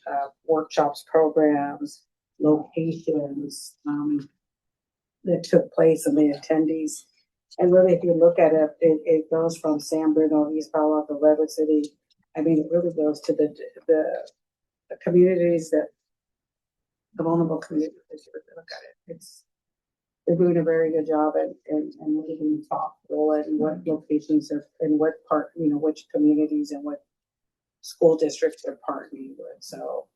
workshops, programs, locations that took place and the attendees. And really, if you look at it, it goes from San Bruno, East Palo Alto, Redwood City. I mean, it really goes to the communities the vulnerable communities. If you look at it, they're doing a very good job and really being thoughtful and what locations are and what part, which communities and what school districts they're partnering with. So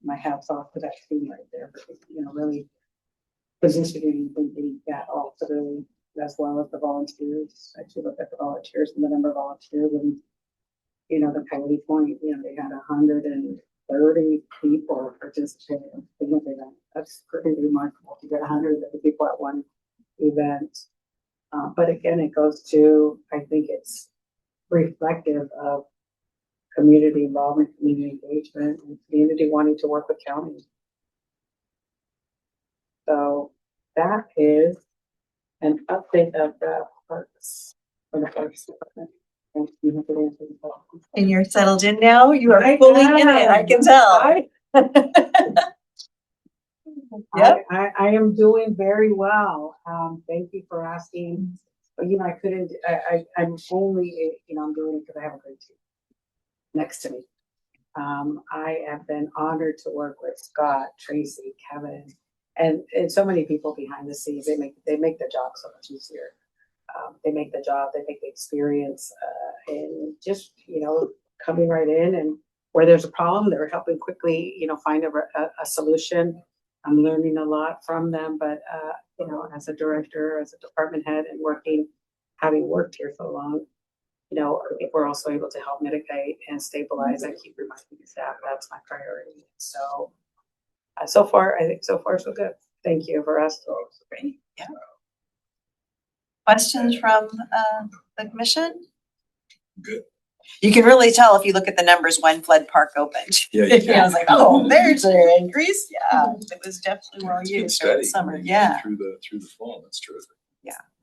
my hats off to that team right there, really positioning that also as well as the volunteers. I actually look at the volunteers and the number of volunteers and the Coyote Point, they had 130 people participating. That's pretty remarkable to get 100 people at one event. But again, it goes to, I think it's reflective of community involvement, community engagement, and community wanting to work with county. So that is an update of the parks for the parks department. Thank you for answering the question. And you're settled in now? You are I fully in it, I am. can tell. Yep. I am doing very well. Thank you for asking. But I couldn't, I'm only, I'm doing it because I have a great team next to me. I have been honored to work with Scott, Tracy, Kevin, and so many people behind the scenes. They make the job so much easier. They make the experience, and just, coming right in, and where there's a problem, they're helping quickly, find a solution. I'm learning a lot from them, but, as a director, as a department head, and having worked here so long, I think we're also able to help mitigate and stabilize. I keep reminding the staff that's my priority. So, I think so far so good. Thank you for asking. Great. Yeah. Questions from the commission? Good. You can really tell if you look at the numbers when Flood Park opened. Yeah, you can. I was like, oh, there's an increase. Yeah, it was definitely well It's been used over the steady. summer. Yeah. Through the fall, that's terrific.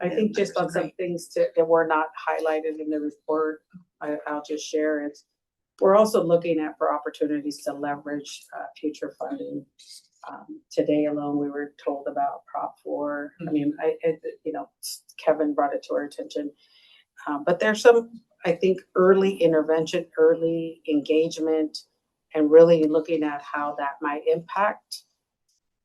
I think just on some things that were not highlighted in the report, I'll just share it. We're also looking for opportunities to leverage future funding. Today alone, we were told about Prop 4. I mean, Kevin brought it to our attention. But there's some, I think, early intervention, early engagement, and really looking at how that might impact,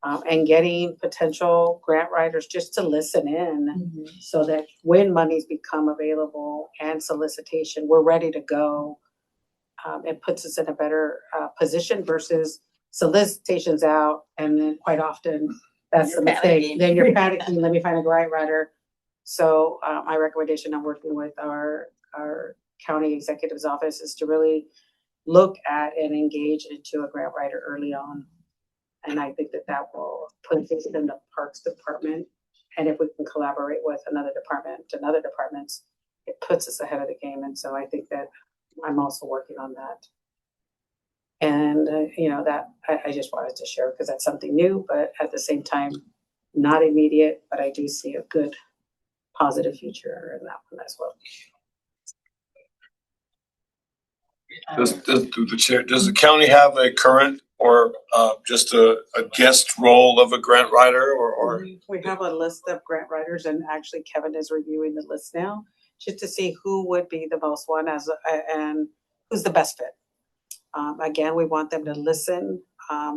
and getting potential grant writers just to listen in, so that when monies become available and solicitation, we're ready to go. It puts us in a better position versus solicitations out, and then quite often that's You're the mistake. panicking. Then you're panicking. Let me find a grant writer. So my recommendation, I'm working with our county executive's office, is to really look at and engage into a grant writer early on. And I think that will put this in the Parks Department. And if we can collaborate with another department and other departments, it puts us ahead of the game. And so I think that I'm also working on that. And, that I just wanted to share because that's something new, but at the same time, not immediate, but I do see a good positive future in that one as well. Does the county have a current or just a guest role of a grant writer or? We have a list of grant writers, and actually Kevin is reviewing the list now just to see who would be the most one and who's the best fit. Again, we want them to listen.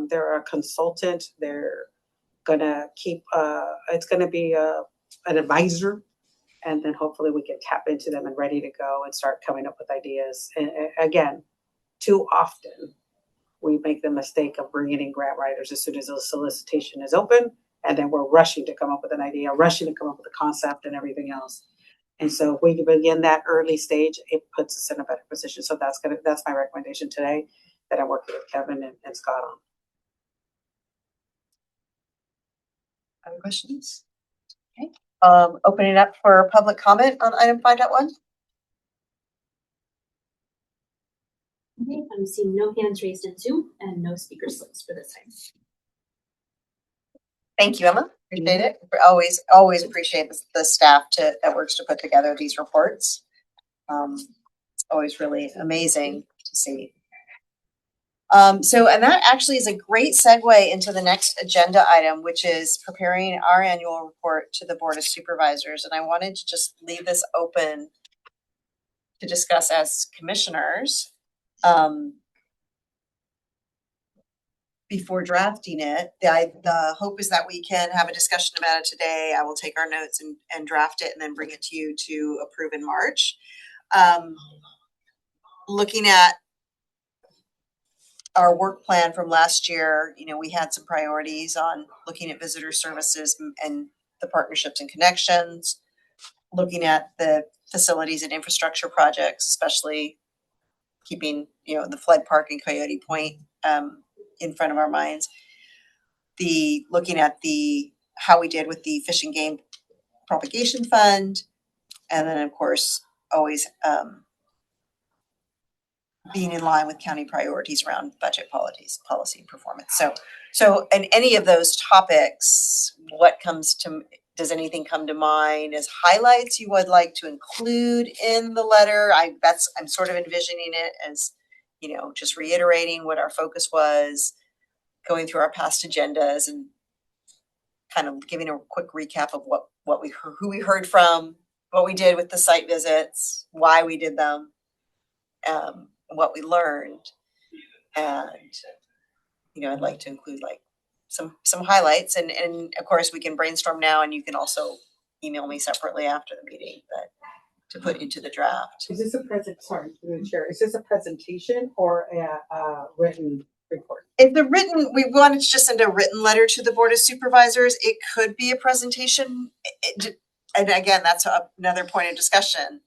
They're a consultant. They're gonna keep, it's gonna be an advisor, and then hopefully we can tap into them and ready to go and start coming up with ideas. And again, too often we make the mistake of bringing in grant writers as soon as the solicitation is open, and then we're rushing to come up with an idea, rushing to come up with a concept and everything else. And so if we can begin that early stage, it puts us in a better position. So that's my recommendation today that I'm working with Kevin and Scott on. Other questions? Okay. Opening up for public comment on item 5.1. Okay, I'm seeing no hands raised in Zoom and no speaker slips for this time. Thank you, Emma. Appreciate it. Always appreciate the staff that works to put together these reports. It's always really amazing to see. And that actually is a great segue into the next agenda item, which is preparing our annual report to the Board of Supervisors. And I wanted to just leave this open to discuss as commissioners before drafting it. The hope is that we can have a discussion about it today. I will take our notes and draft it and then bring it to you to approve in March. Looking at our work plan from last year, we had some priorities on looking at visitor services and the partnerships and connections, looking at the facilities and infrastructure projects, especially keeping, the Flood Park and Coyote Point in front of our minds. Looking at how we did with the Fish and Game Propagation Fund, and then of course always being in line with county priorities around budget policy and performance. So in any of those topics, does anything come to mind as highlights you would like to include in the letter? I'm sort of envisioning it as, just reiterating what our focus was, going through our past agendas and kind of giving a quick recap of who we heard from, what we did with the site visits, why we did them, what we learned. And, I'd like to include like some highlights and of course we can brainstorm now and you can also email me separately after the meeting, but to put into the draft. Is this sorry, through the chair, is this a presentation or a written report? If we wanted to just send a written letter to the Board of Supervisors, it could be a presentation. And again, that's another point of discussion,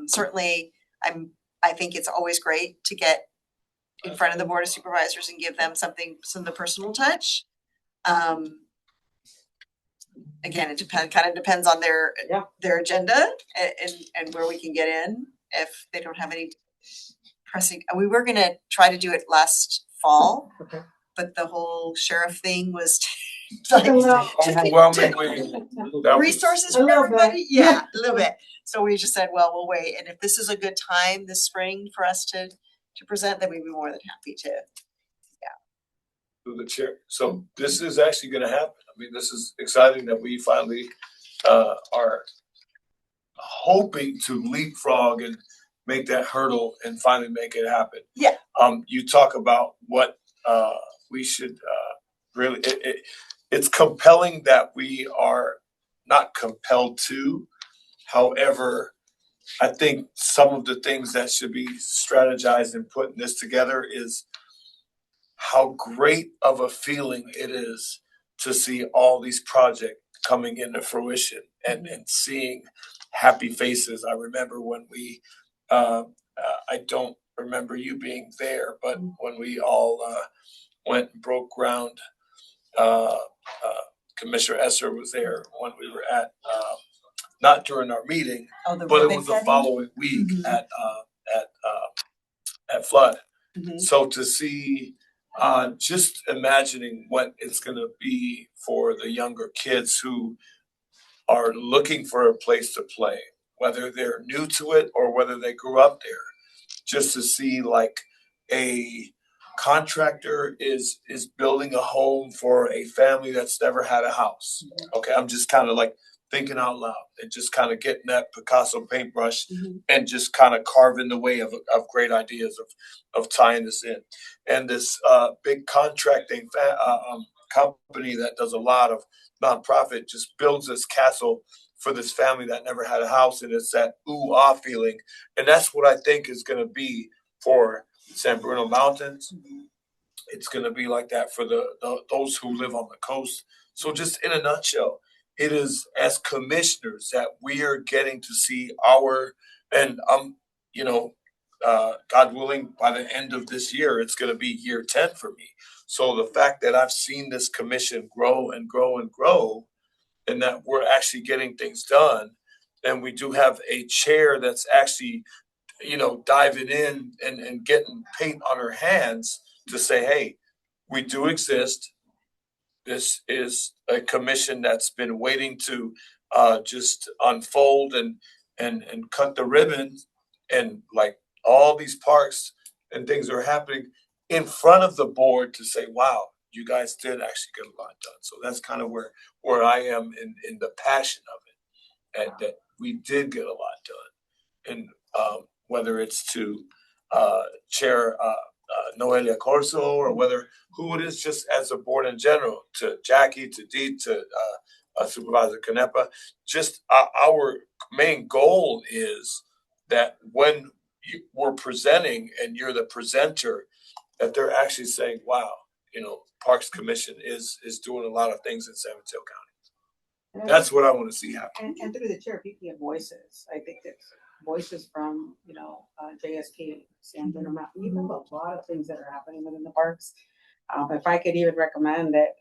certainly I think it's always great to get in front of the Board of Supervisors and give them some of the personal touch. Again, it kind of depends on their agenda and where we can get in if they don't have any pressing. We were gonna try to do it last fall, but the whole sheriff thing was like Overwhelmingly. resources for everybody. Yeah, a little bit. So we just said, well, we'll wait. And if this is a good time this spring for us to present, then we'd be more than happy to. Through the chair. So this is actually gonna happen. I mean, this is exciting that we finally are hoping to leapfrog and make that hurdle and finally make it happen. Yeah. You talk about what we should really, it's compelling that we are not compelled to. However, I think some of the things that should be strategized in putting this together is how great of a feeling it is to see all these projects coming into fruition and seeing happy faces. I remember when we, I don't remember you being there, but when we all went and broke ground, Commissioner Esser was there when we were at, not during our meeting, but it was the following week at Flood. So to see, just imagining what it's gonna be for the younger kids who are looking for a place to play, whether they're new to it or whether they grew up there, just to see like a contractor is building a home for a family that's never had a house. Okay, I'm just kind of like thinking out loud and just kind of getting that Picasso paintbrush and just kind of carving the way of great ideas of tying this in. And this big contracting company that does a lot of nonprofit just builds this castle for this family that never had a house, and it's that ooh-ah feeling. And that's what I think is gonna be for San Bruno Mountains. It's gonna be like that for those who live on the coast. So just in a nutshell, it is as commissioners that we are getting to see and God willing, by the end of this year, it's gonna be year 10 for me. So the fact that I've seen this commission grow and grow and grow, and that we're actually getting things done, and we do have a chair that's actually, diving in and getting paint on her hands to say, hey, we do exist. This is a commission that's been waiting to just unfold and cut the ribbon, and like all these parks and things are happening in front of the board to say, wow, you guys did actually get a lot done. So that's kind of where I am in the passion of it, and that we did get a lot done. And whether it's to Chair Noelia Corso, or whether who it is, just as a board in general, to Jackie, to Dee, to Supervisor Canepa, just our main goal is that when we're presenting and you're the presenter, that they're actually saying, wow, Parks Commission is doing a lot of things in San Mateo County. That's what I want to see happen. And through the chair, speaking of voices, I think that voices from, JSP, San Bruno Mountain, you have a lot of things that are happening within the parks. If I could even recommend that,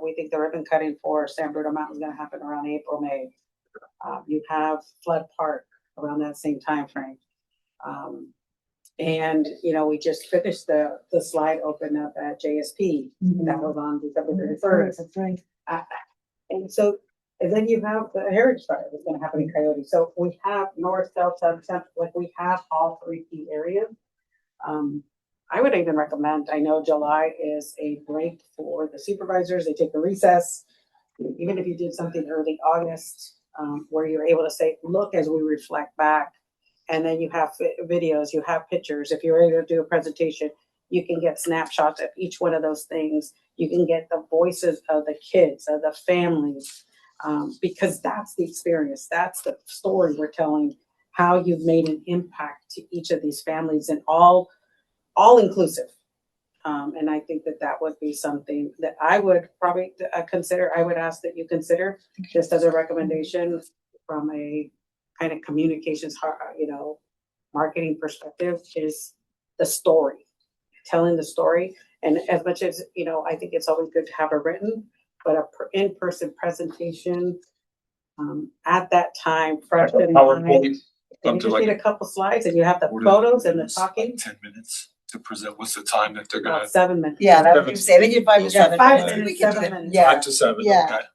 we think the ribbon cutting for San Bruno Mountain is going to happen around April, May. You have Flood Park around that same time frame. And, you know, we just finished the slide open up at JSP. That was on December 31st. That's right. And so, and then you have the Heritage Fire that's gonna happen in Coyote. So we have north, south, south, south, like we have all three key areas. I would even recommend, I know July is a break for the supervisors, they take a recess. Even if you did something early August, where you're able to say, look, as we reflect back, and then you have videos, you have pictures. If you're able to do a presentation, you can get snapshots of each one of those things. You can get the voices of the kids, of the families, because that's the experience. That's the story we're telling, how you've made an impact to each of these families, and all inclusive. And I think that would be something that I would probably consider. I would ask that you consider, just as a recommendation from a kind of communications, you know, marketing perspective, is the story, telling the story. And as much as, you know, I think it's always good to have it written, but a in-person presentation at that time, fresh in mind. And you just need a couple slides and you have the photos and the talking. 10 minutes to present. What's the time that they're gonna? About 7 minutes. Yeah, that would say, we need 5 to 7. 5 minutes. minutes, We can do 7 that. minutes. Yeah. 5 to 7, Yeah. okay.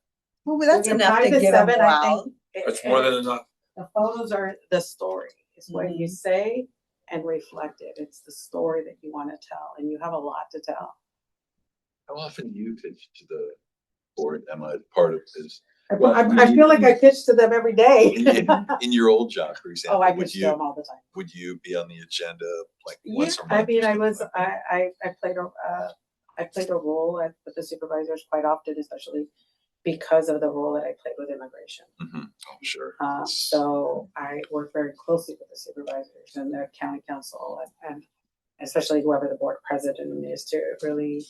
Well, that's Within enough 5 to to give them 7, wow. I think. That's more than enough. The photos are the story. It's what you say and reflect it. It's the story that you want to tell, and you have a lot to tell. How often do you pitch to the board? Am I part of this? I feel like I pitch to them every day. In your old job, for example, Oh, I pitch to them all the time. would you be on the agenda like Yeah, once a month? I mean, or I something was, like that? I played a role with the supervisors quite often, especially because of the role that I played with immigration. Oh, sure. So I work very closely with the supervisors and the county council, and especially whoever the board president is, to really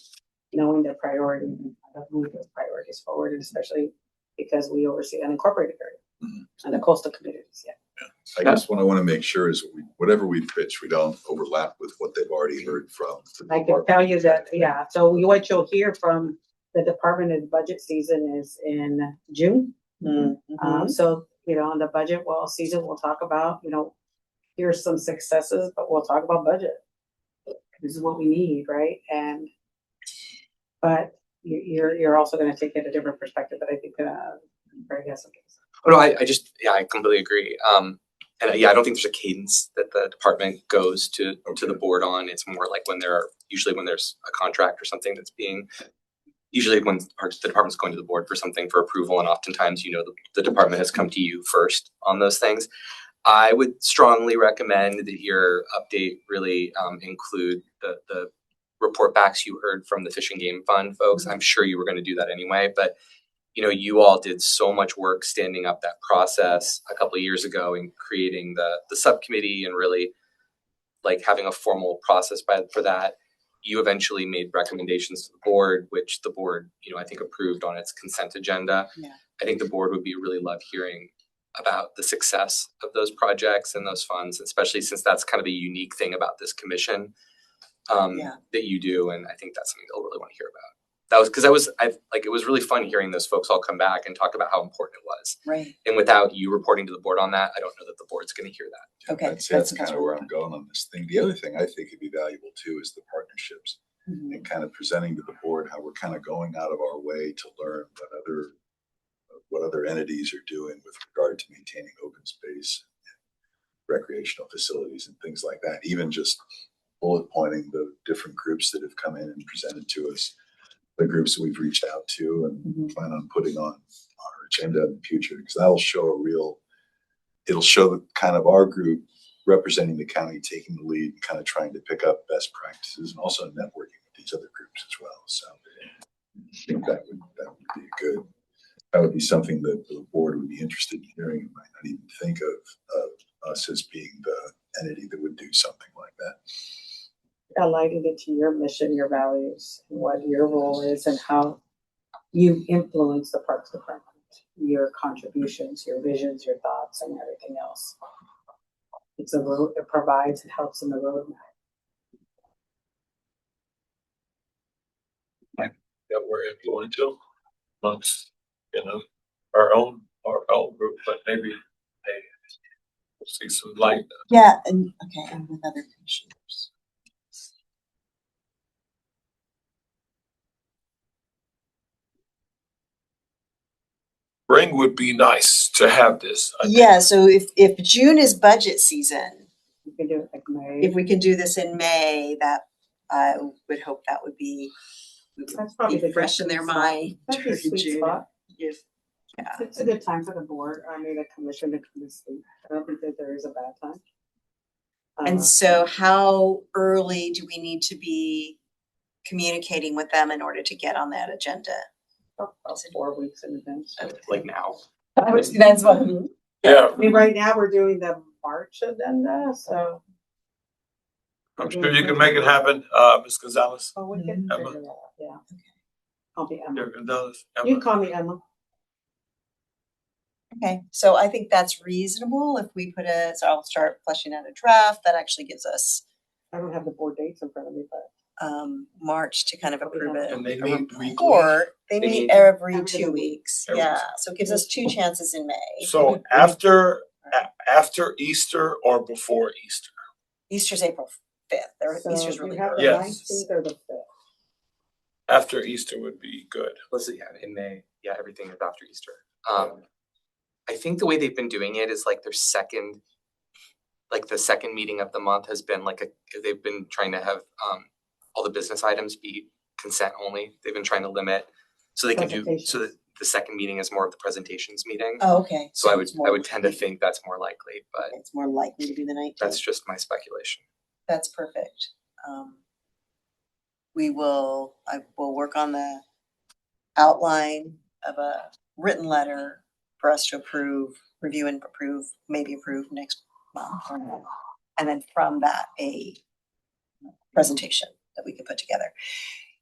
knowing their priorities and how to move those priorities forward, and especially because we oversee unincorporated area and the coastal communities. Yeah. I guess what I want to make sure is whatever we pitch, we don't overlap with what they've already heard from. I can tell you that, yeah. So what you'll hear from the department in budget season is in June. So, you know, on the budget season, we'll talk about, you know, here's some successes, but we'll talk about budget. This is what we need, right? But you're also going to take it a different perspective. But I think Greg has some things. Oh, no, I completely agree. And I don't think there's a cadence that the department goes to the board on. It's more like when there's a contract or something that's usually when the department's going to the board for something for approval, and oftentimes, you know, the department has come to you first on those things. I would strongly recommend that your update really include the report backs you heard from the Fish and Game Fund folks. I'm sure you were going to do that anyway, but you know, you all did so much work standing up that process a couple of years ago in creating the subcommittee and really like having a formal process for that. You eventually made recommendations to the board, which the board, you know, I think approved on its consent agenda. Yeah. I think the board would really love hearing about the success of those projects and those funds, especially since that's kind of a unique thing about this commission that you do. And I think that's something they'll really want to hear about. That was because it was really fun hearing those folks all come back and talk about how important it was. Right. And without you reporting to the board on that, I don't know that the board's going to hear that. Okay. That's kind of where I'm going on this thing. The other thing I think would be valuable too is the partnerships and kind of presenting to the board how we're kind of going out of our way to learn what other entities are doing with regard to maintaining open space, recreational facilities and things like that. Even just bullet pointing the different groups that have come in and presented to us, the groups that we've reached out to and plan on putting on our agenda in the future, because that'll show it'll show the kind of our group representing the county, taking the lead, and kind of trying to pick up best practices and also networking with these other groups as well. So I think that would be something that the board would be interested in hearing and might not even think of us as being the entity that would do something like that. Aligning it to your mission, your values, and what your role is, and how you influence the Parks Department, your contributions, your visions, your thoughts, and everything else. It's a road. It provides. It helps in the roadmap. That we're influential amongst, you know, our own group, but maybe see some light. Yeah, and, okay, and with other commissioners. Spring would be nice to have this. I think. Yeah, so if June is budget season, You can do it like May. if we can do this in May, that I would hope that would be, That's probably the fresh good in their sweet spot. mind That'd be a during sweet June. spot. If, yeah. It's a good time for the board, I mean, the commission to come and speak. I don't think that there is a bad time. And so how early do we need to be communicating with them in order to get on that agenda? About 4 weeks in advance. Like now. That's what. Yeah, I mean, right now, we're doing the March agenda, so. I'm sure you can make it happen, Ms. Gonzalez. Oh, we can Emma. figure that out, yeah. I'll be Emma. Yeah, Gonzalez. You Emma. can call me Emma. Okay, so I think that's reasonable if we put so I'll start fleshing out a draft that actually gives us I don't have the board dates in front of me, but. March to kind of approve it. And they meet weekly. Or they They meet meet every every 2 week. weeks, Every yeah, so it gives us 2 chances in May. So after Easter or before Easter? Easter's April 5th, So Easter's you really have early. the Yes. 19th or the 5th. After Easter would be good. Let's see, yeah, in May, yeah, everything is after Easter. I think the way they've been doing it is like their second, like the second meeting of the month has been like they've been trying to have all the business items be consent only. They've been trying to limit, so they can do, so that the second meeting is more of the presentations meeting. Oh, okay. So I it's would tend to think that's more likely, but it's more likely to be the 19th. that's just my speculation. That's perfect. We will, I will work on the outline of a written letter for us to approve, review and approve, maybe approve next month. And then from that, a presentation that we can put together.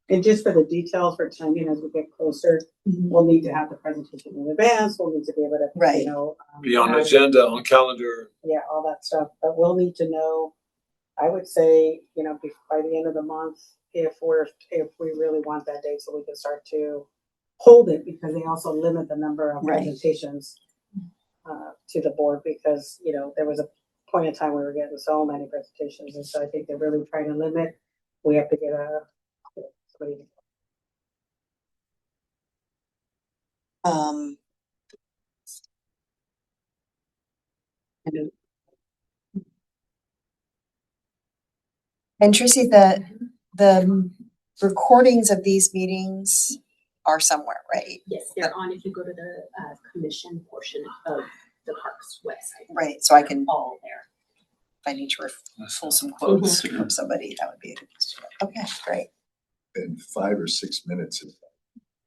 And just for the details for timing as we get closer, we'll need to have the presentation in advance. We'll need to be able to, Right. you know. Be on the add- agenda, on calendar. Yeah, all that stuff, but we'll need to know, I would say, you know, by the end of the month, if we really want that date, so we can start to hold it, because they also limit the number of Right. presentations to the board, because, you know, there was a point in time we were getting so many presentations, and so I think they're really trying to limit. We have to get somebody. And Tracy, the recordings of these meetings are somewhere, right? Yes, they're on if you go to the commission portion of the parks website. Right, so I can, All there. if I need to pull some quotes from somebody, that would be, okay, great. In 5 or 6 minutes of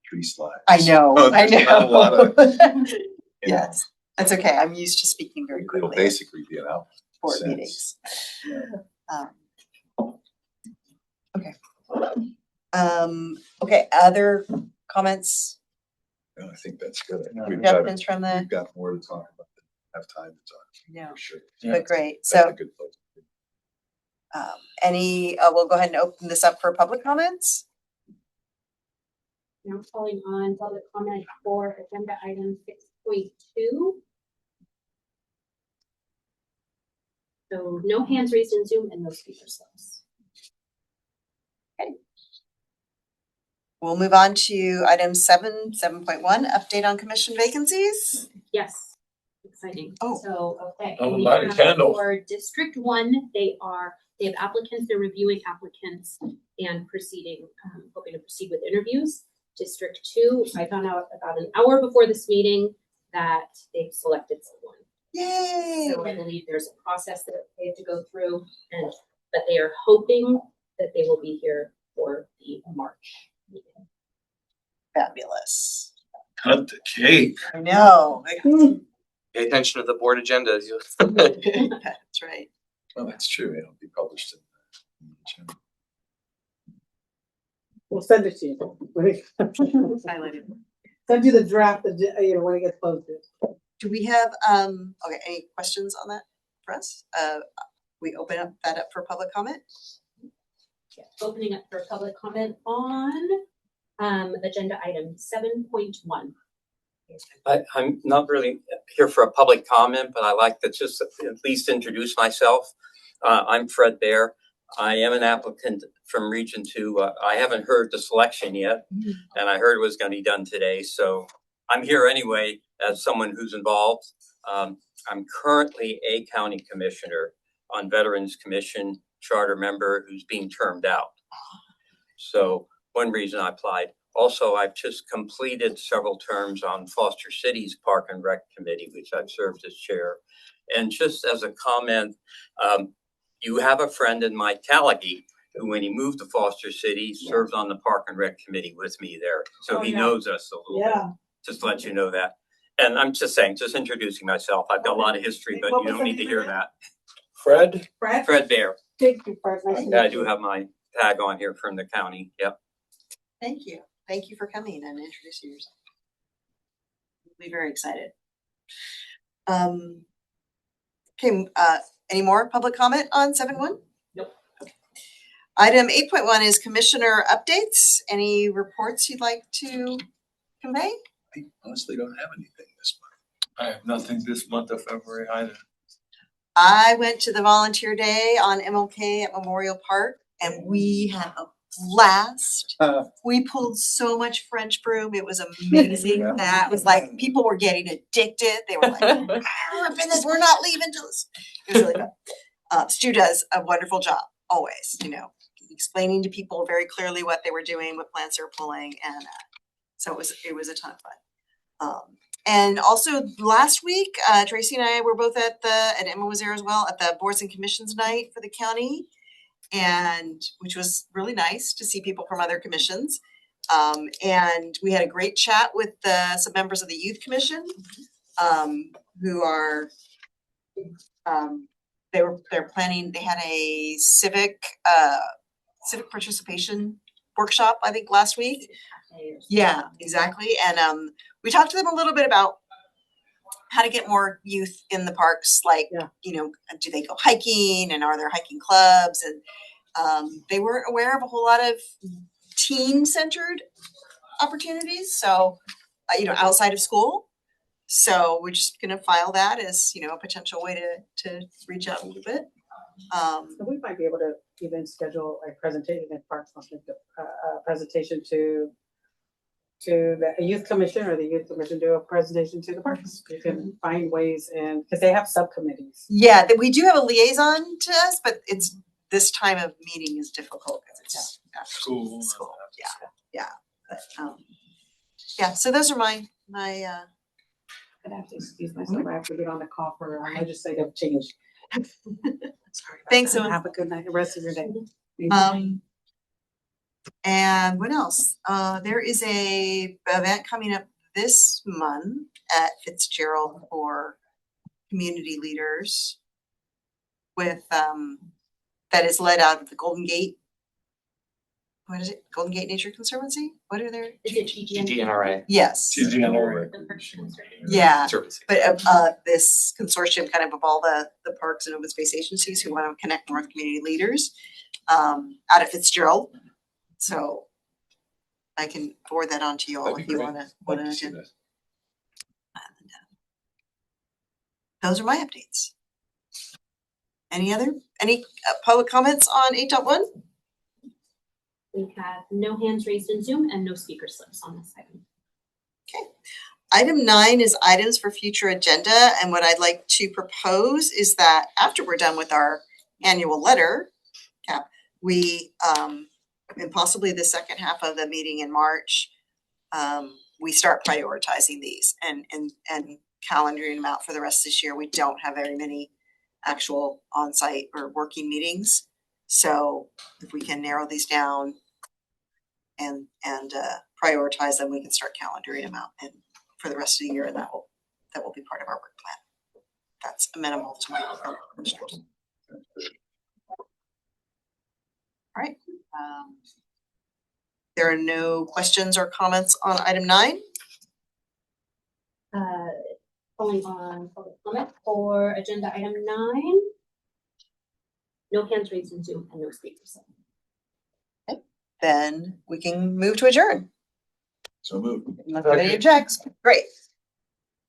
3 slides. I know, Oh, I there's not a lot of, know. you know, Yes, that's okay, I'm used to speaking very It'll quickly at basically be an outline. board sense. meetings. Okay. Okay, other comments, No, I think that's good. I think suggestions from the, we've got more to talk about than have time to talk, no, for sure. but great, That's so a good place. we'll go ahead and open this up for public comments. Now calling on public comment for agenda item 6.2. So no hands raised in Zoom and no speaker slips. We'll move on to item 7.1, update on commission vacancies. Yes, exciting. Oh. So, okay. Oh, we light a have candle. For District 1, they have applicants, they're reviewing applicants and proceeding, hoping to proceed with interviews. District 2, I found out about an hour before this meeting that they've selected someone. Yay! So I believe there's a process that they have to go through, but they are hoping that they will be here for the March meeting. Fabulous. Cut the cake. I know. Pay attention to the board agendas. That's right. Well, that's true. It'll be published in the agenda. We'll send it to you. Highlighted. Send you the draft, you know, when it gets posted. Do we have, okay, any questions on that for us? We open that up for public comment? Yeah, opening up for public comment on agenda item 7.1. I'm not really here for a public comment, but I like to just at least introduce myself. I'm Fred Bear. I am an applicant from Region 2. I haven't heard the selection yet, and I heard it was going to be done today. So I'm here anyway as someone who's involved. I'm currently a county commissioner on Veterans Commission, charter member who's being termed out. So one reason I applied. Also, I've just completed several terms on Foster City's Park and Rec Committee, which I've served as chair. And just as a comment, you have a friend in Mike Callaghy, who when he moved to Foster City, served on the Park and Rec Committee with me there. So he knows us a little bit, just to let you know that. And I'm just saying, just introducing myself. I've got a lot of history, but you don't need to hear that. Fred? Fred Bear. Thank you, Fred. Nice to meet Yeah, I you. do have my tag on here from the county. Yep. Thank you. Thank you for coming and introducing yourself. We'll be very excited. Okay, any more public comment on 7.1? Nope. Okay. Item 8.1 is commissioner updates. Any reports you'd like to convey? I honestly don't have anything this month. I have nothing this month of February either. I went to the volunteer day on MLK at Memorial Park and we had a blast. We pulled so much French broom. It was amazing. Yeah. That was like, people were getting addicted. They were like, we're finished. We're not leaving till this. It was really fun. Stu does a wonderful job, always, explaining to people very clearly what they were doing, what plants they were pulling. And so it was a ton of fun. And also last week, Tracy and I were both and Emma was there as well, at the Boards and Commissions night for the county. And which was really nice to see people from other commissions. And we had a great chat with some members of the Youth Commission, who are, they're planning, they had a civic participation workshop, I think last week. Yeah, exactly. And we talked to them a little bit about how to get more youth in the parks, like, do they go hiking and are there hiking clubs? And they weren't aware of a whole lot of teen-centered opportunities, so, outside of school. So we're just gonna file that as, a potential way to reach out a little bit. So we might be able to even schedule a presentation at Parks, a presentation to the youth commission, or the youth commission do a presentation to the parks. You can find ways, and because they have subcommittees. Yeah, that we do have a liaison to us, but it's this time of meeting is difficult because it's after School. Yeah. But yeah. So those are my. I have to excuse myself. I have to get on the call for a legislative change. Sorry. Thanks, so Emma. have a good night. The rest of your day. And what else? There is a event coming up this month at Fitzgerald for community leaders with that is led out of the Golden Gate. What is it? Golden Gate Nature Conservancy? What are their? Is it GGN? GGNRA. Yes. GGNRA. Yeah. Conservancy. But this consortium kind of all the parks and open space agencies who want to connect more with community leaders out of Fitzgerald. So I can forward that on to you all if you want to attend. Those are my updates. Any public comments on 8.1? We have no hands raised in Zoom and no speaker slips on this item. Okay. Item 9 is items for future agenda. And what I'd like to propose is that after we're done with our annual letter, we, and possibly the second half of the meeting in March, we start prioritizing these and calendaring them out for the rest of this year. We don't have very many actual on-site or working meetings. So if we can narrow these down and prioritize them, we can start calendaring them out and for the rest of the year, and that will be part of our work plan. That's amenable to my commissioners. All right. There are no questions or comments on item 9. Calling on public comment for agenda item 9. No hands raised in Zoom and no speakers. Okay. Then we can move to adjourn. So moved. Unless anybody objects. Great.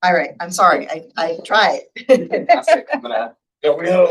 All right, I'm sorry, I tried. Fantastic. I'm gonna Yeah, we had a lot